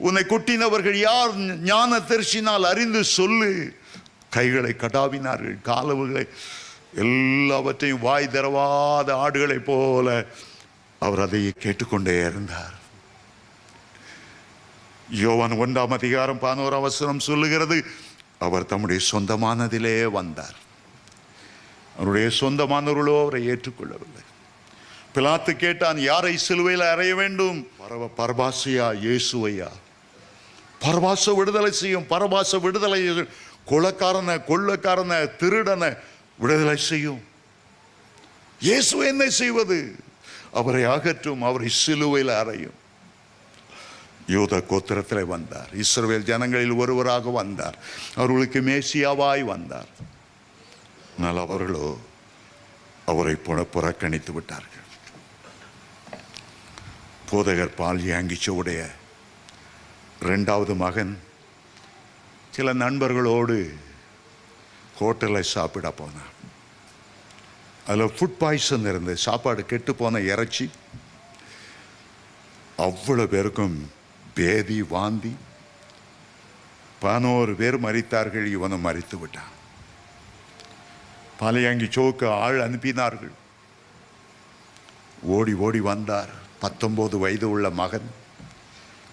உன்னை குட்டினவர்கள் யார், ஞான தரிசினால் அறிந்து சொல்லு. கைகளை கடாவினார்கள், காலவுகளை எல்லாவற்றையும் வாய் தரவாத ஆடுகளை போல அவர் அதை கேட்டுக்கொண்டே இருந்தார். யோவான் 1:11 சொல்லுகிறது, அவர் தம்முடைய சொந்தமானதிலே வந்தார், அவருடைய சொந்தமானவர்களோ அவரை ஏற்றுக்கொள்ளவில்லை. பிலாத்து கேட்டான், யாரை சிலுவையில் அறைய வேண்டும்? பரபாசையா இயேசுவையா? பரபாச விடுதலை செய்யும், பரபாச விடுதலை, கொள்ளக்காரனை திருடனை விடுதலை செய்யும். இயேசு என்ன செய்வது? அவரை அகற்றும், அவரை சிலுவையில் அறையும். யூத கோத்திரத்தில் வந்தார், இஸ்ரவேல் ஜனங்களில் ஒருவராக வந்தார், அவர்களுக்கு மேசியாவாய் வந்தார். ஆனால் அவர்களோ அவரை புறக்கணித்து விட்டார்கள். போதகர் பால்யாங்கிச்சோடைய 2வது மகன் சில நண்பர்களோடு ஹோட்டலில் சாப்பிட போனான். அதில் ஃபுட் பாய்சன் இருந்தது, சாப்பாடு கெட்டு போன இறைச்சி. அவ்வளோ பேருக்கும் பேதி வாந்தி, 11 பேர் மரித்தார்கள், இவனும் மரித்து விட்டான். பாலையாங்கி சோக்கு ஆள் அனுப்பினார்கள். ஓடி ஓடி வந்தார். 19 வயது உள்ள மகன்,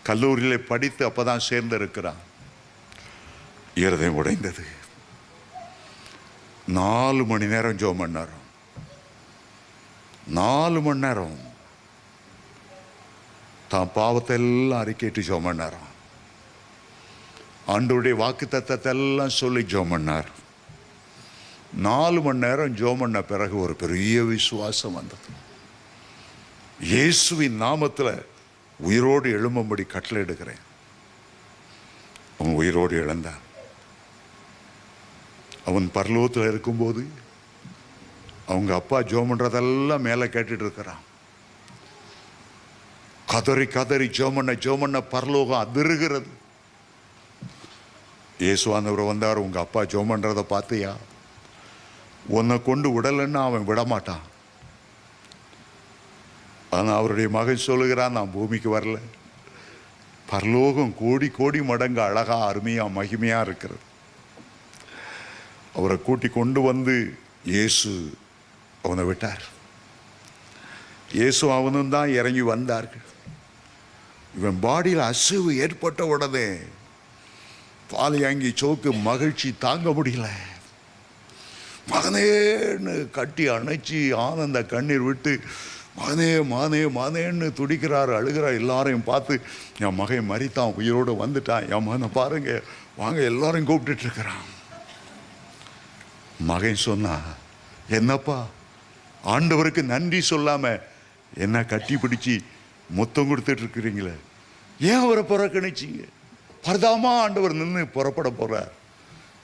கல்லூரியில் படித்து அப்பதான் சேர்ந்திருக்கிறான். இருதயம் உடைந்தது. 4 மணி நேரம் ஜெபம் பண்ணார். 4 மணி நேரம் தான் பாவத்தை எல்லாம் அறிக்கையிட்டு ஜெபம் பண்ணார். ஆண்டவருடைய வாக்கு தத்தத்தை எல்லாம் சொல்லி ஜெபம் பண்ணார். 4 மணி நேரம் ஜெபம் பண்ண பிறகு ஒரு பெரிய விசுவாசம் வந்தது. இயேசுவின் நாமத்தில் உயிரோடு எழும்பும்படி கட்டளை எடுக்கிறேன். அவன் உயிரோடு எழுந்தான். அவன் பரலோகத்தில் இருக்கும்போது அவங்க அப்பா ஜெபம் பண்றதெல்லாம் மேலே கேட்டுட்டு இருக்கிறான். கதறி கதறி ஜெபம் பண்ண பரலோகம் அதிருகிறது. இயேசுவானவர் வந்தார். உங்க அப்பா ஜெபம் பண்றதை பார்த்தியா? உன்னை கொண்டு விடலைன்னா அவன் விடமாட்டான். ஆனால் அவருடைய மகன் சொல்லுகிறான், நான் பூமிக்கு வரல, பரலோகம் கோடி கோடி மடங்கு அழகா அருமையா மகிமையா இருக்கிறது. அவரை கூட்டி கொண்டு வந்து இயேசு அவனை விட்டார். இயேசு அவனும் தான் இறங்கி வந்தார்கள். இவன் பாடியில் அசைவு ஏற்பட்ட உடனே பாலியாங்கி சோக்கு மகிழ்ச்சி தாங்க முடியல. மகனேன்னு கட்டி அணைச்சி ஆனந்த கண்ணீர் விட்டு மகனே மானே மானேன்னு துடிக்கிறார், அழுகிறார். எல்லாரையும் பார்த்து என் மகன் மரித்தான், உயிரோடு வந்துட்டான், என் மகனை பாருங்க வாங்க எல்லாரையும் கூப்பிட்டு இருக்கிறான். மகன் சொன்னா, என்னப்பா ஆண்டவருக்கு நன்றி சொல்லாம என்ன கட்டி பிடிச்சி முத்தம் கொடுத்துட்டு இருக்கிறீங்களே, ஏன் அவரை புறக்கணிச்சிங்க? பரதாமா ஆண்டவர் நின்று புறப்பட போறார்,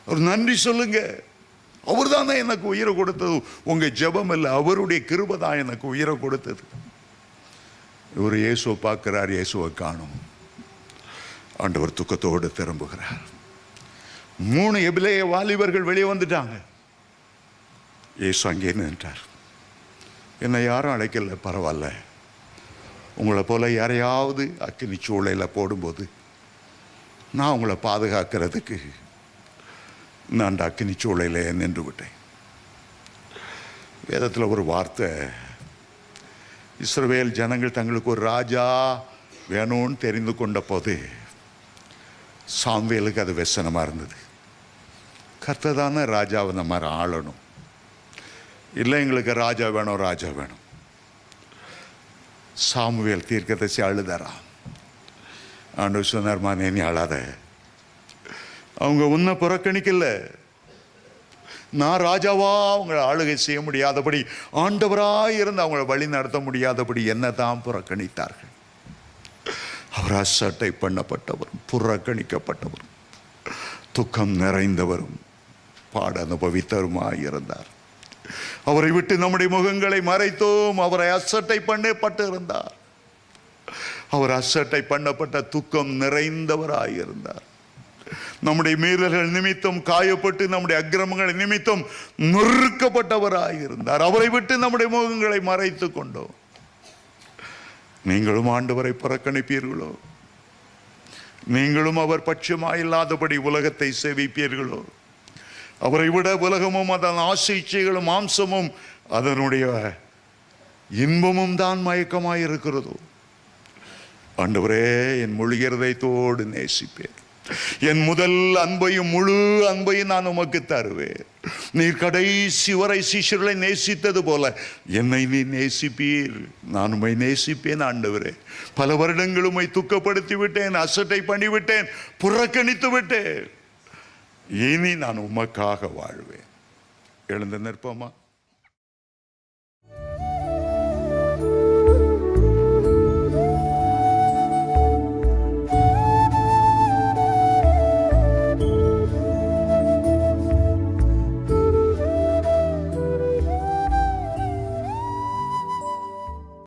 ஒரு நன்றி சொல்லுங்க. அவர் தானே எனக்கு உயிரை கொடுத்தது, உங்க ஜெபம் இல்லை, அவருடைய கிருபை தான் எனக்கு உயிரை கொடுத்தது. இவர் இயேசுவை பார்க்கிறார், இயேசுவை காணும். ஆண்டவர் துக்கத்தோடு திரும்புகிறார். 3 எபிரேய வாலிபர்கள் வெளியே வந்துட்டாங்க. இயேசு அங்கே நின்றார். என்னை யாரும் அழைக்கல, பரவாயில்ல. உங்களை போல யாரையாவது அக்கினி சூளையில் போடும்போது நான் உங்களை பாதுகாக்கிறதுக்கு நான் அக்கினி சூளையில் நின்று விட்டேன். வேதத்தில் ஒரு வார்த்தை, இஸ்ரவேல் ஜனங்கள் தங்களுக்கு ஒரு ராஜா வேணும்னு தெரிந்து கொண்ட போது சாமுவேலுக்கு அது வெசனமாக இருந்தது. கர்த்ததான ராஜாவை நம்ம ஆளணும், இல்லை எங்களுக்கு ராஜா வேணும் ராஜா வேணும். சாமுவேல் தீர்க்கதரிசி அழுதாரா. ஆண்டவர் சொன்னார், மானே நீ அழாத, அவங்க உன்னை புறக்கணிக்கல. நான் ராஜாவா அவங்களை ஆளுகை செய்ய முடியாதபடி, ஆண்டவராய் இருந்து அவங்களை வழி நடத்த முடியாதபடி என்ன தான் புறக்கணித்தார்கள். அவர் அசட்டை பண்ணப்பட்டவரும் புறக்கணிக்கப்பட்டவரும் துக்கம் நிறைந்தவரும் பாட அனுபவித்தவருமாய் இருந்தார். அவரை விட்டு நம்முடைய முகங்களை மறைத்தோம். அவரை அசட்டை பண்ணப்பட்டு இருந்தார். அவர் அசட்டை பண்ணப்பட்ட துக்கம் நிறைந்தவராயிருந்தார். நம்முடைய மீறல்கள் நிமித்தம் காயப்பட்டு, நம்முடைய அக்கிரமங்கள் நிமித்தம் நொறுக்கப்பட்டவராயிருந்தார். அவரை விட்டு நம்முடைய முகங்களை மறைத்து கொண்டோம். நீங்களும் ஆண்டவரை புறக்கணிப்பீர்களோ? நீங்களும் அவர் பட்சமாயில்லாதபடி உலகத்தை சேவிப்பீர்களோ? அவரை விட உலகமும் அதன் ஆசைச்சைகளும் மாம்சமும் அதனுடைய இன்பமும் தான் மயக்கமாயிருக்கிறதோ? ஆண்டவரே, என் முழு இருதயத்தோடு நேசிப்பேன், என் முதல் அன்பையும் முழு அன்பையும் நான் உமக்கு தருவேன். நீர் கடைசி வரை சிஷ்யர்களை நேசித்தது போல என்னை நீ நேசிப்பீர், நான் உம்மை நேசிப்பேன். ஆண்டவரே, பல வருடங்கள் உம்மை துக்கப்படுத்தி விட்டேன், அசட்டை பண்ணிவிட்டேன், புறக்கணித்து விட்டேன். இனி நான் உமக்காக வாழ்வேன். எழுந்து நிற்போமா?